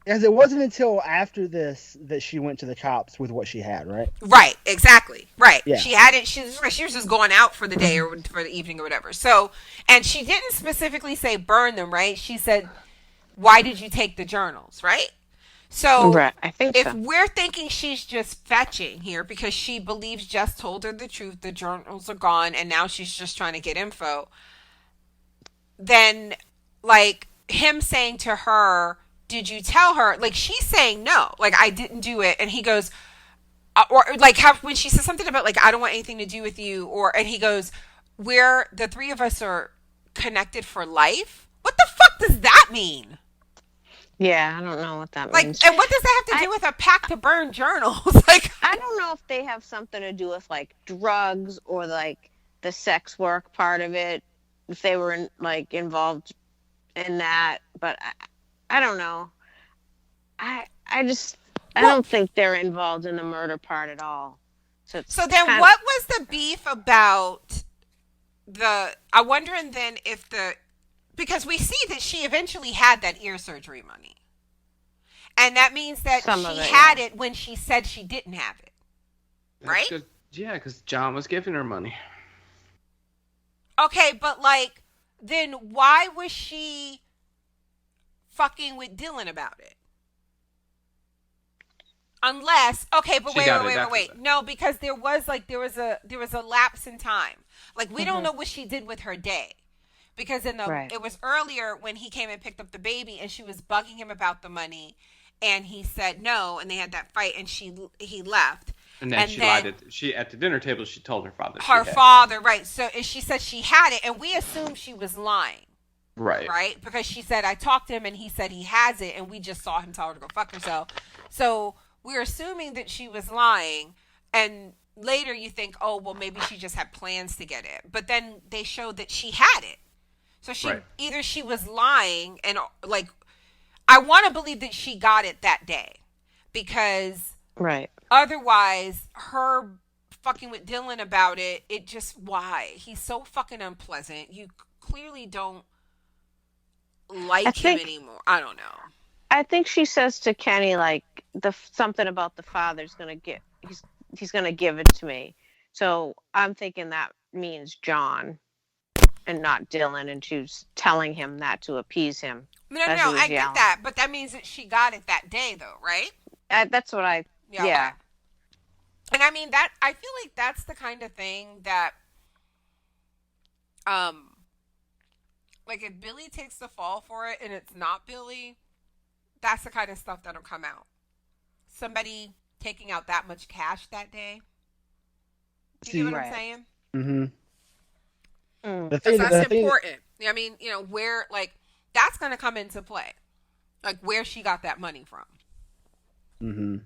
As it wasn't until after this that she went to the cops with what she had, right? Right, exactly. Right. Yeah. She hadn't. She was just going out for the day or for the evening or whatever. So, and she didn't specifically say burn them, right? She said, "Why did you take the journals?" Right. So, right. I think if we're thinking she's just fetching here because she believes Jess told her the truth, the journals are gone, and now she's just trying to get info, then like him saying to her, did you tell her? Like, she's saying no, like, I didn't do it. And he goes, or like when she says something about like, I don't want anything to do with you, and he goes, the 3 of us are connected for life. What the fuck does that mean? Yeah, I don't know what that Like, means. and what does that have to do with a pact to burn journals? Like, I don't know if they have something to do with like drugs or like the sex work part of it, if they were involved in that, but I don't know. I don't think they're involved in the murder part at all. So then what was the beef about I'm wondering then if because we see that she eventually had that ear surgery money. And that means that she had it when she said she didn't have it. Right? Because John was giving her money. Okay, but like, then why was she fucking with Dylan about it? Unless, okay, but wait. No, because there was a lapse in time. Like, we don't know what she did with her day. Because it was earlier when he came and picked up the baby and she was bugging him about the money and he said no and they had that fight and he left. And then she lied. She at the dinner table. She told her father. Right? So she said she had it, and we assumed she was lying. Right? Because she said I talked to him, and he said he has it, and we just saw him tell her to go fuck herself. So we're assuming that she was lying, and later you think, oh well, maybe she just had plans to get it. But then they showed that she had it. So either she was lying, and like I want to believe that she got it that day, because otherwise, her fucking with Dylan about it, why? He's so fucking unpleasant. You clearly don't like him anymore. I don't know. I think she says to Kenny, like, something about the father's going to he's going to give it to me. So I'm thinking that means John and not Dylan, and she's telling him that to appease him. No, I get that. But that means that she got it that day, though, right? That's what I... Yeah. And I mean that I feel like that's the kind of thing that like if Billy takes the fall for it and it's not Billy, that's the kind of stuff that'll come out. Somebody taking out that much cash that day. You know what I'm saying? Mm-hmm. That's important. I mean, where like that's gonna come into play. Like where she got that money from. Mm-hmm.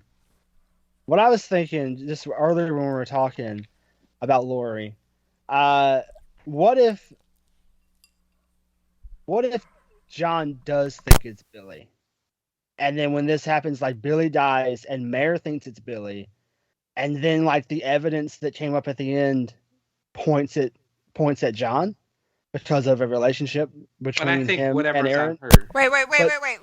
What I was thinking just earlier when we were talking about Lori, what if John does think it's Billy, and then when this happens, like Billy dies and Mare thinks it's Billy, and then like the evidence that came up at the end points at John because of a relationship between him and Aaron. Wait.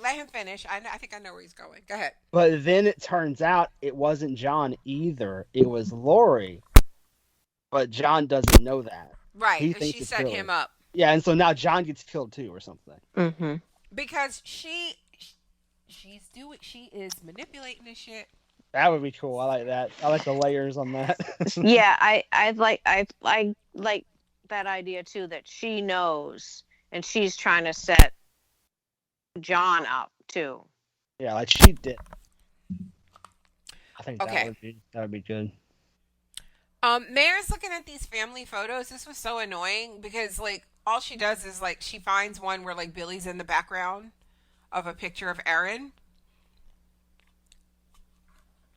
Let him finish. I think I know where he's going. Go ahead. But then it turns out it wasn't John either. It was Lori. But John doesn't know that. Right. He thinks she set him up. Yeah, and so now John gets killed too or something. Mm-hmm. Because she is manipulating this shit. That would be cool. I like that. I like the layers on that. Yeah, I like that idea too, that she knows and she's trying to set John up too. Yeah, like she did. I think that would be good. Mare's looking at these family photos. This was so annoying because like all she does is like she finds one where like Billy's in the background of a picture of Aaron.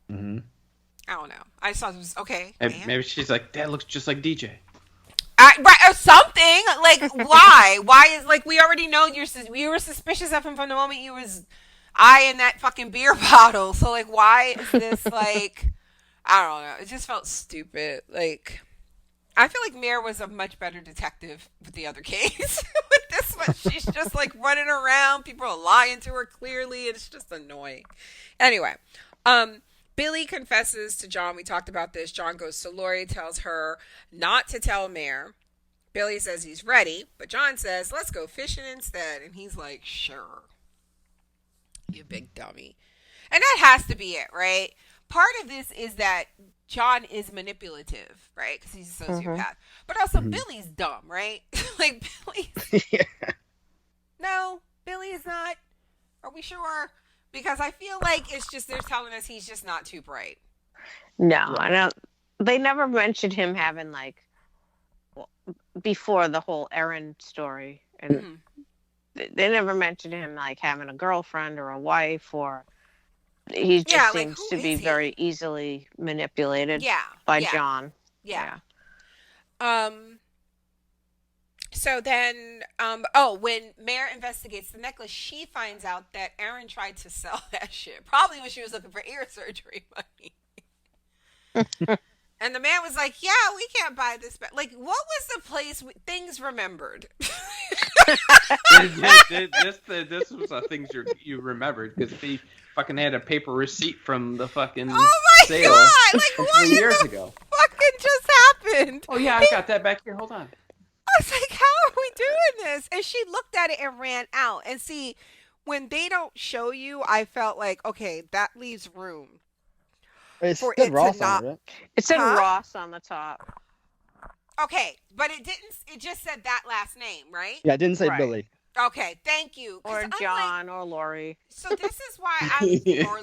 Mm-hmm. I don't know. I just thought it was okay. Maybe she's like, that looks just like DJ. Right, or something. Like, why? Why is, like, we already know you were suspicious of him from the moment you was eyeing that fucking beer bottle. So, like, why is this, like, I don't know. It just felt stupid. Like, I feel like Mare was a much better detective with the other case. With this one, she's just, like, running around. People are lying to her clearly. It's just annoying. Anyway, Billy confesses to John. We talked about this. John goes to Lori, tells her not to tell Mare. Billy says he's ready, but John says, let's go fishing instead. And he's like, sure. You big dummy. And that has to be it, right? Part of this is that John is manipulative, right? Because he's a sociopath. Mm-hmm. But also, Billy's dumb, right? Like, Billy's... Yeah. No, Billy's not. Are we sure? Because I feel like it's just they're telling us he's just not too bright. No, I don't. They never mentioned him having like before the whole Aaron story, and they never mentioned him like having a girlfriend or a wife, or he just seems to be very easily manipulated by John. Yeah. So then, when Mare investigates the necklace, she finds out that Aaron tried to sell that shit. Probably when she was looking for ear surgery money. And And the man was like, yeah, we can't buy this back. Like, what was the place things remembered? This was the things you remembered because he fucking had a paper receipt from the fucking sale God! Like, from what 3 years ago. fucking just happened? Oh yeah, I got that back here. Hold on. I was like, how are we doing this? And she looked at it and ran out. And see, when they don't show you, I felt like, okay, that leaves room. It's for said it Ross to not. on it. It said Huh? Ross on the top. Okay, but it didn't. It just said that last name, right? Yeah, it didn't say Right. Billy. Okay, thank you. 'Cause Or I'm John or Lori. so this is why I'm or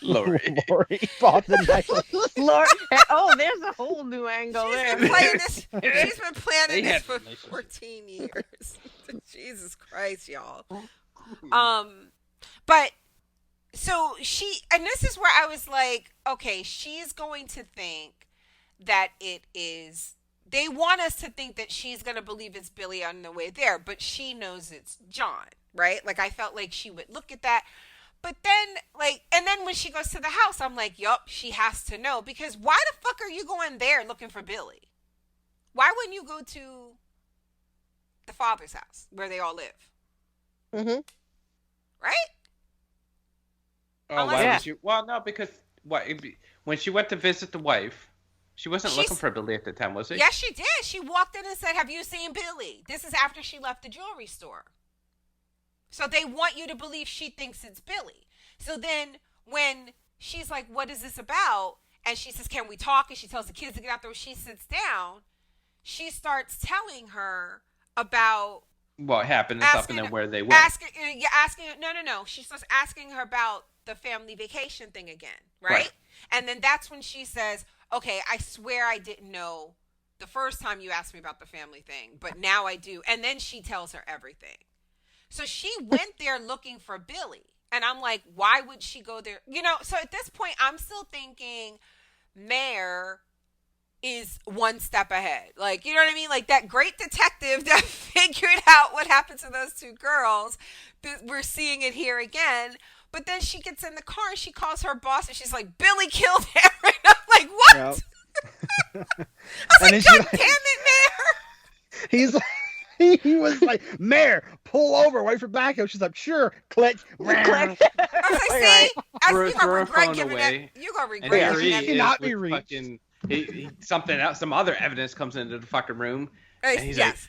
Lori. Lori bought the necklace. Lori. Oh, there's a whole new angle She's there. been playing this. She's been planning They this had for relationship. 14 years. Jesus Christ, y'all. But so she, and this is where I was like, okay, she's going to think that it is. They want us to think that she's going to believe it's Billy on the way there, but she knows it's John, right? Like, I felt like she would look at that. But then, like, and then when she goes to the house, I'm like, yup, she has to know. Because why the fuck are you going there looking for Billy? Why wouldn't you go to the father's house where they all live? Mm-hmm. Right? Oh, Unless why Yeah. would you? Well, no, because when she went to visit the wife, she wasn't looking for Billy at the time, was she? Yes, she did. She walked in and said, have you seen Billy? This is after she left the jewelry store. So they want you to believe she thinks it's Billy. So then when she's like, what is this about? And she says, can we talk? And she tells the kids to get out there. She sits down. She starts telling her about What happened and stuff, and then where they went. asking. No. She starts asking her about the family vacation thing again, right? And then that's when she says, okay, I swear I didn't know the first time you asked me about the family thing, but now I do. And then she tells her everything. So she went there looking for Billy. And I'm like, why would she go there? You know, so at this point, I'm still thinking Mare is one step ahead. Like, you know what I mean? Like that great detective that figured out what happened to those two girls. We're seeing it here again. But then she gets in the car and she calls her boss and she's like, Billy killed Aaron. I'm like, what? Yep. I was like, God damn it, Mare. He's like, he was like, Mare, pull over, wait for backup. She's like, sure, click. Click. I was like, see, you're Throw gonna her regret phone giving away, that. You're gonna And regret here giving he that. She is cannot with be reached. fucking something else. Some other evidence comes into the fucking room, and he's Yes. like,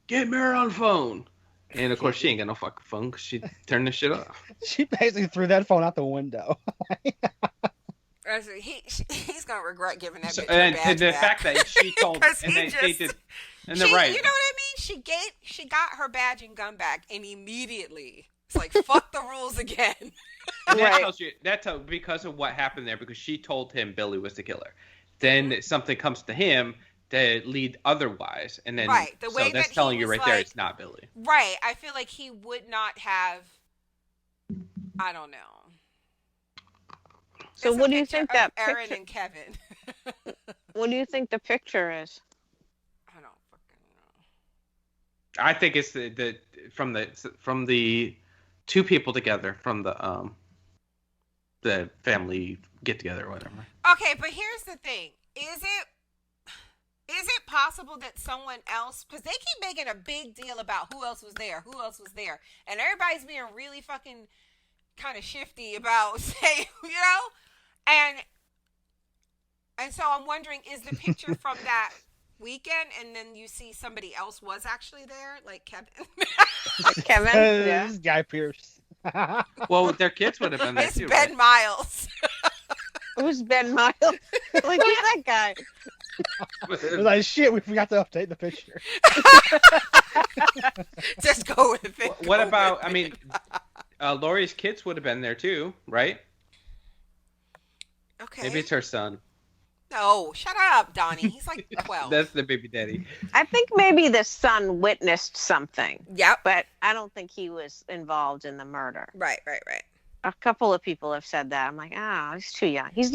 "Get Mare on the phone." And of course, she ain't got no fucking phone because she turned this shit off. She basically threw that phone out the window. I said, he's gonna regret giving that So, bitch her and badge the back. fact that she told, 'Cause and he they just- did, and She, they're right. You know what I mean? She got her badge and gun back, and immediately it's like fuck the rules again. And that Right. tells you because of what happened there, because she told him Billy was the killer. Then something comes to him to lead otherwise, and then Right, the way so that's that he telling you was right there like- it's not Billy. Right. I feel like he would not have. I don't know. So It's a what do you picture think of that Aaron picture? and Kevin? What do you think the picture is? I don't fucking know. I think it's from the two people together from the family get together or whatever. Okay, but here's the thing: is it possible that someone else? Because they keep making a big deal about who else was there, and everybody's being really fucking kind of shifty about saying, you know, and so I'm wondering, is the picture from that weekend, and then you see somebody else was actually there, like Kevin? Kevin? Yeah. This is Guy Pierce. Well, their kids would have been there It's too. Ben Right? Miles. Who's Ben Miles? Like, who's that guy? It was like, shit, we forgot to update the picture. Just go with it. What Go about? with I mean, Lori's kids would have been there too, right? it. Okay. Maybe it's her son. No, shut up, Donnie. He's like 12. That's the baby daddy. I think maybe the son witnessed something, Yep. but I don't think he was involved in the murder. Right. A couple of people have said that. I'm like, he's too young. He's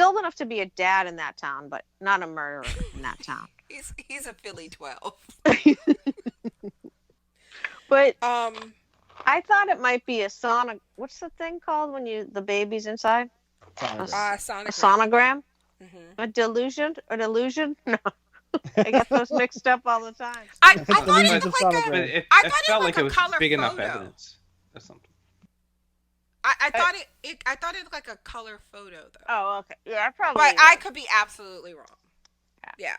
old enough to be a dad in that town, but not a murderer in that town. He's a Philly 12. But I thought it might be a what's the thing called when the baby's inside? Sonogram. Sonic. A sonogram? A delusion? An illusion? No. I get those mixed up all the time. I It's thought delusion it of looked like a. sonogram. It I thought felt it like looked it a was color big enough photo. evidence or something. I thought I thought it looked like a color photo though. Oh, okay. Yeah, I probably. But I could be absolutely wrong. Yeah.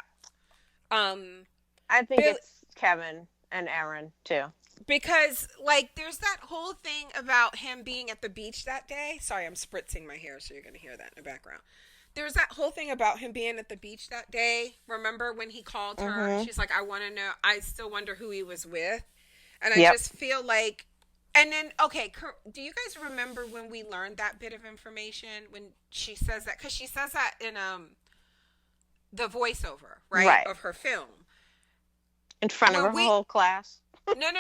I think Bill- it's Kevin and Aaron too. Because like there's that whole thing about him being at the beach that day. Sorry, I'm spritzing my hair, so you're gonna hear that in the background. There's that whole thing about him being at the beach that day. Remember when he called her? And she's like, I want to know. I still wonder who he was with. And I just feel like. And then, okay, do you guys remember when we learned that bit of information when she says that? Because she says that in the voiceover, right, of her film. In front of her whole class. No.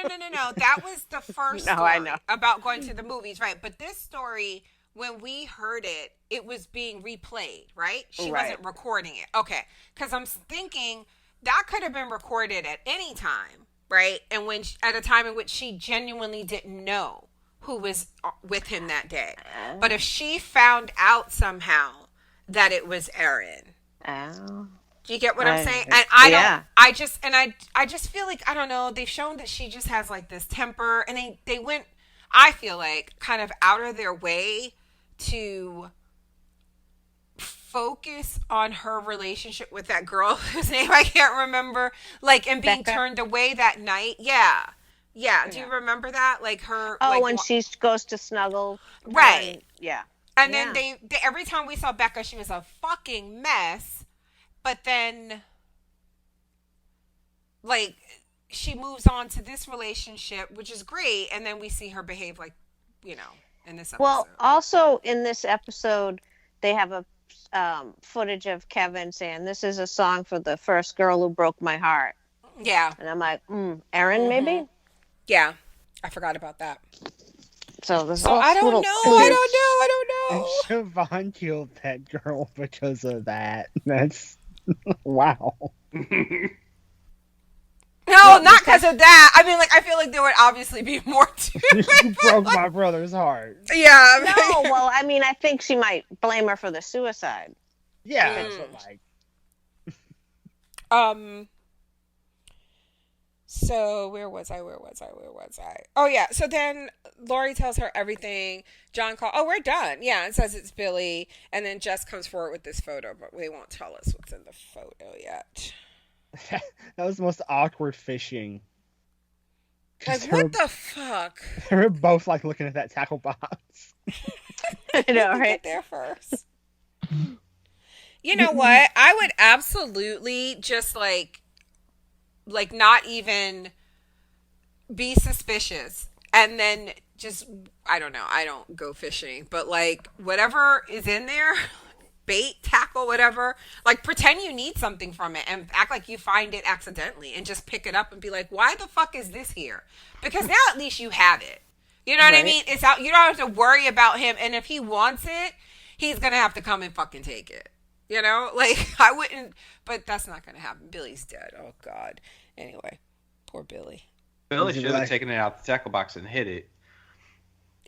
That was the first story I know. about going to the movies, right? But this story, when we heard it, it was being replayed, right? She wasn't recording it. Okay. Because I'm thinking that could have been recorded at any time, right? And at a time in which she genuinely didn't know who was with him that day. But if she found out somehow that it was Aaron. Oh. Do you get what I'm saying? And I just feel like, I don't know, they've shown that she just has like this temper, and they went, I feel like, kind of out of their way to focus on her relationship with that girl whose name I can't remember, like, and being turned away that night. Yeah. Do you remember that? Like her. Oh, like, when she goes to snuggle. Right. Yeah. And then they every time we saw Becca, she was a fucking mess. But then, like, she moves on to this relationship, which is great. And then we see her behave like, in this episode. Well, also in this episode, they have a footage of Kevin saying, "This is a song for the first girl who broke my heart." Yeah. And I'm like, Aaron, maybe? Yeah. I forgot about that. So there's I don't know. And Siobhan killed that girl because of that. That's wow. No, not because of that. I mean, like, I feel like there would obviously be more to it. You broke my brother's heart. Yeah. No, well, I mean, I think she might blame her for the suicide. Yeah. So where was I? Oh yeah. So then Lori tells her everything. John calls. Oh, we're done. Yeah, and says it's Billy. And then Jess comes forward with this photo, but they won't tell us what's in the photo yet. That was the most awkward fishing. Like, what the fuck? They were both like looking at that tackle box. I know, right? Get there first. You know what? I would absolutely just like not even be suspicious, and then just, I don't know, I don't go fishing, but like whatever is in there, bait, tackle, whatever, like pretend you need something from it and act like you find it accidentally and just pick it up and be like, why the fuck is this here? Because now at least you have it. You know what I mean? It's out. You don't have to worry about him, and if he wants it, he's gonna have to come and fucking take it. You know, like, I wouldn't, but that's not gonna happen. Billy's dead. Oh God. Anyway, poor Billy. Billy should have taken it out the tackle box and hit it.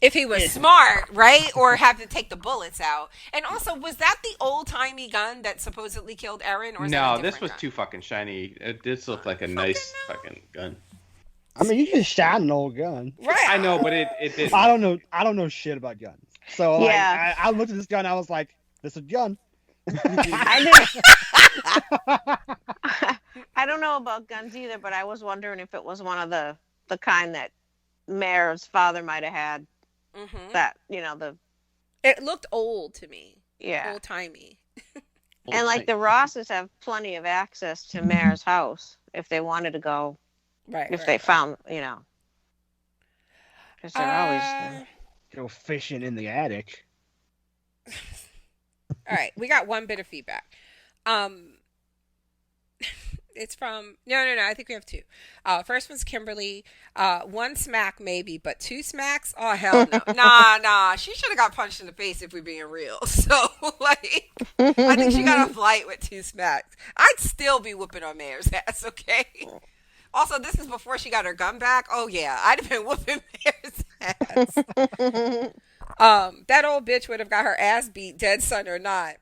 If he was smart, right? Or have to take the bullets out. And also, was that the old-timey gun that supposedly killed Aaron? Or is that a this was gun? too fucking shiny. This looked like a nice fucking gun. I mean, you can shot an old gun. Right. I know, but it didn't. I don't know shit about guns. So like, I looked at this gun, I was like, this is a gun. I don't know about guns either, but I was wondering if it was one of the kind that Mare's father might have had. Mm-hmm. That, It looked old to me. Yeah. Old-timey. And like the Rosses have plenty of access to Mare's house if they wanted to go. Right. If they found, because they're always there. Go fishing in the attic. All right, we got one bit of feedback. It's from no. I think we have two. First one's Kimberly. One smack maybe, but two smacks? Oh hell no. Nah. She should have got punched in the face if we're being real. So like, I think she got a flight with two smacks. I'd still be whooping on Mayor's ass. Okay. Also, this is before she got her gun back. Oh yeah, I'd have been whooping Mayor's ass. That old bitch would have got her ass beat, dead son or not.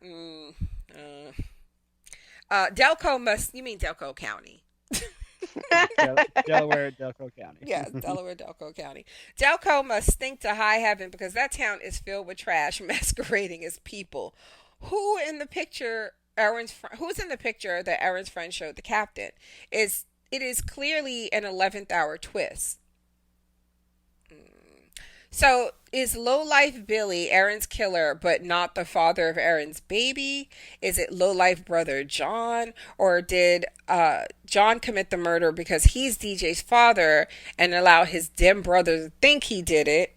Delco must. You mean Delco County? Delaware, Delco County. Yes, Delaware, Delco County. Delco must stink to high heaven because that town is filled with trash masquerading as people. Who in the picture? Who's in the picture that Aaron's friend showed the captain? It is clearly an 11th hour twist. So is lowlife Billy Aaron's killer, but not the father of Aaron's baby? Is it lowlife brother John, or did John commit the murder because he's DJ's father and allow his dim brother to think he did it?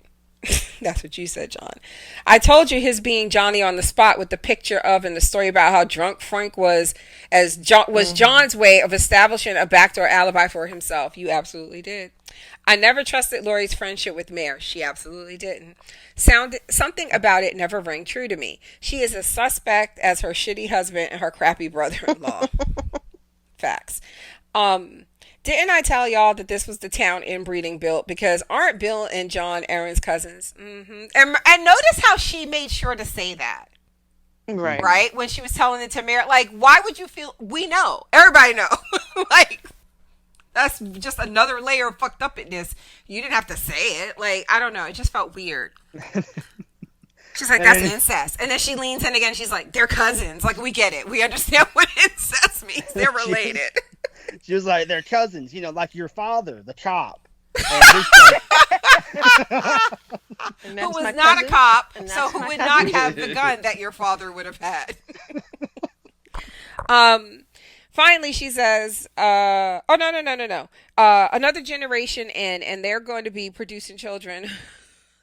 That's what you said, John. I told you his being Johnny on the spot with the picture of and the story about how drunk Frank was John's way of establishing a backdoor alibi for himself. You absolutely did. I never trusted Lori's friendship with Mare. She absolutely didn't. Something about it never rang true to me. She is a suspect as her shitty husband and her crappy brother-in-law. Facts. Didn't I tell y'all that this was the town inbreeding built? Because aren't Bill and John Aaron's cousins? Mm-hmm. And notice how she made sure to say that. Right? When she was telling it to Mare. Like, why would you feel... We know. Everybody know. Like... That's just another layer of fucked upness. You didn't have to say it. Like, I don't know. It just felt weird. She's like, that's incest. And then she leans in again. She's like, they're cousins. Like, we get it. We understand what incest means. They're related. She was like, they're cousins. You know, like your father, the cop. Who was not a cop. So who would not have the gun that your father would have had. Finally, she says, no. Another generation in, and they're going to be producing children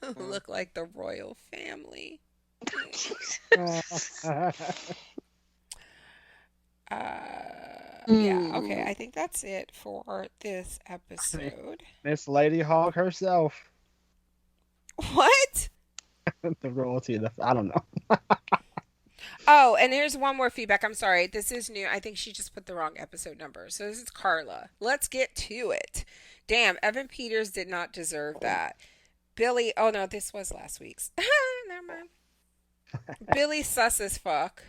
who look like the royal family. Yeah, okay. I think that's it for this episode. Miss Lady Hawk herself. What? The royalty. I don't know. Oh, and here's one more feedback. I'm sorry. This is new. I think she just put the wrong episode number. So this is Carla. Let's get to it. Damn, Evan Peters did not deserve that. Billy. Oh, no, this was last week's. Never mind. Billy sus as fuck.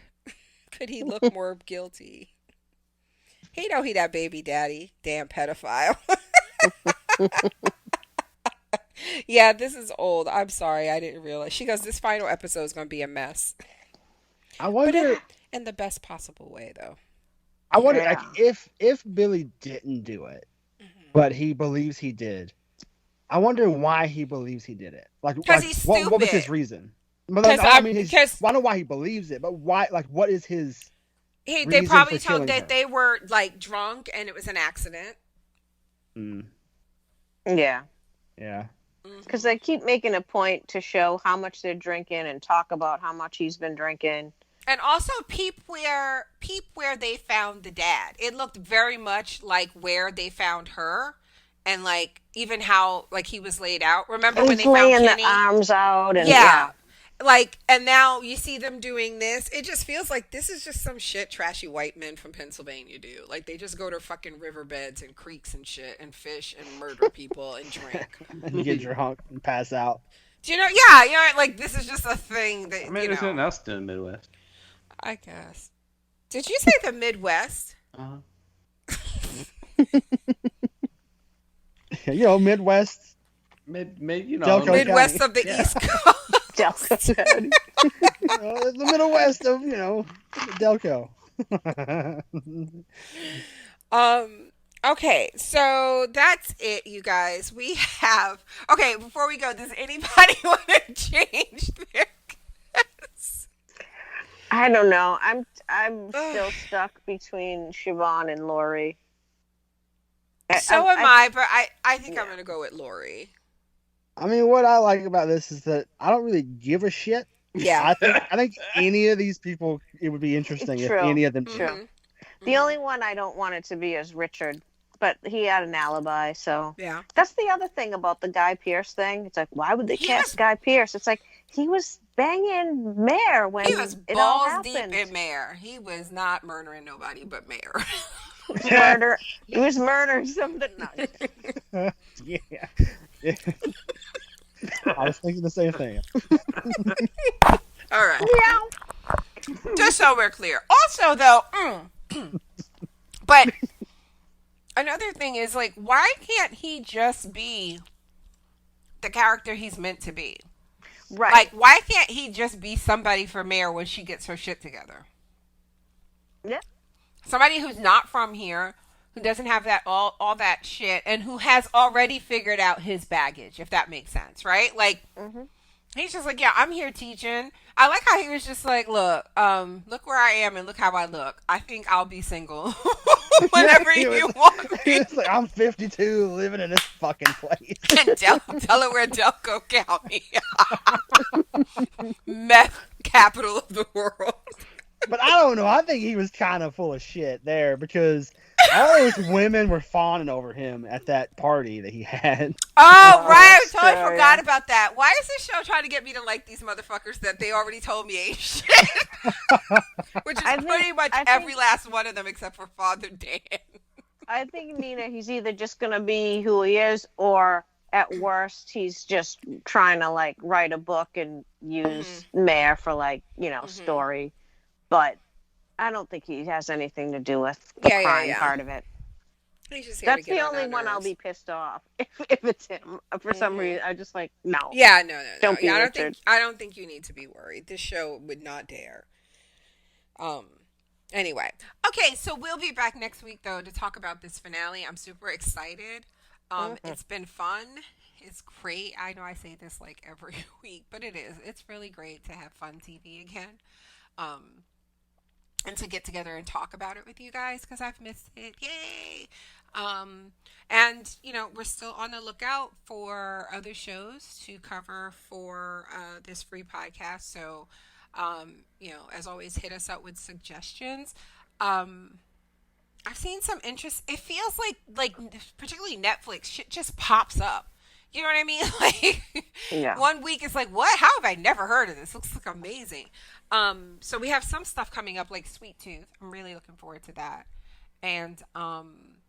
Could he look more guilty? He know he that baby daddy. Damn pedophile. Yeah, this is old. I'm sorry. I didn't realize. She goes, this final episode is going to be a mess. I wonder, in the best possible way, though. I wonder, like, if Billy didn't do it, but he believes he did. I wonder why he believes he did it. Like, he's stupid. What was his reason? I know why he believes it, but why? Like, what is his? They probably told that they were like drunk and it was an accident. Yeah. Yeah. Because they keep making a point to show how much they're drinking and talk about how much he's been drinking. And also peep where they found the dad. It looked very much like where they found her, and like even how like he was laid out. Remember when they found Kenny? Laying the arms out and yeah. Like, and now you see them doing this. It just feels like this is just some shit trashy white men from Pennsylvania do. Like, they just go to fucking riverbeds and creeks and shit and fish and murder people and drink. And get drunk and pass out. Do you know? Yeah, you know, like, this is just a thing that, there's nothing else in the Midwest. I guess. Did you say the Midwest? You know, Midwest. Midwest of the East Coast. The Middle West of, Delco. Okay, so that's it, you guys. We have... Okay, before we go, does anybody want to change their guess? I don't know. I'm still stuck between Siobhan and Lori. So am I, but I think I'm going to go with Lori. I mean, what I like about this is that I don't really give a shit. Yeah. I think any of these people, it would be interesting if any of them did. True. The only one I don't want it to be is Richard, but he had an alibi, so. Yeah. That's the other thing about the Guy Pearce thing. It's like, why would they cast Guy Pearce? It's like, he was banging Mare when he was it all balls happened. deep in Mare. He was not murdering nobody but Mare. He was murdering something. No. Yeah. I was thinking the same thing. All right. Yeah. Just so we're clear. Also, though, but another thing is, like, why can't he just be the character he's meant to be? Right. Like, why can't he just be somebody for Mare when she gets her shit together? Yeah. Somebody who's not from here, who doesn't have that all that shit, and who has already figured out his baggage, if that makes sense, right? Like, he's just like, yeah, I'm here teaching. I like how he was just like, look where I am and look how I look. I think I'll be single whenever you want me. He was like, I'm 52, living in this fucking place. And Delaware Delco County. Meth capital of the world. But I don't know. I think he was kind of full of shit there because all those women were fawning over him at that party that he had. Oh, right. I totally true, forgot yeah. about that. Why is this show trying to get me to like these motherfuckers that they already told me ain't shit? Which is pretty much every last one of them except for Father Dan. I think, Nina, he's either just going to be who he is, or at worst, he's just trying to, like, write a book and use Mare for, like, story. But I don't think he has anything to do with the crime part of it. He's just here That's to get the on only our one I'll nerves. be pissed off if it's him. For some reason, I just like, no. Yeah, no. Don't be I Richard. don't think you need to be worried. This show would not dare. Anyway. Okay, so we'll be back next week though to talk about this finale. I'm super excited. It's been fun. It's great. I know I say this like every week, but it is. It's really great to have fun TV again. And to get together and talk about it with you guys because I've missed it. Yay! And, we're still on the lookout for other shows to cover for this free podcast. So, as always, hit us up with suggestions. I've seen some interest. It feels like particularly Netflix, shit just pops up. You know what I mean? Like, one week it's like, what? How have I never heard of this? Looks like amazing. So we have some stuff coming up like Sweet Tooth. I'm really looking forward to that. And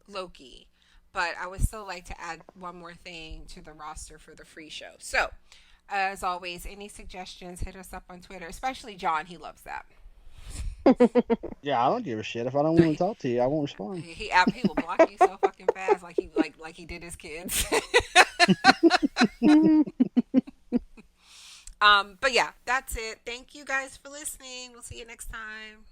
Loki. But I would still like to add one more thing to the roster for the free show. So, as always, any suggestions, hit us up on Twitter. Especially John. He loves that. Yeah, I don't give a shit. If I don't want to talk to you, I won't respond. He will block you so fucking fast like he did his kids. But yeah, that's it. Thank you guys for listening. We'll see you next time.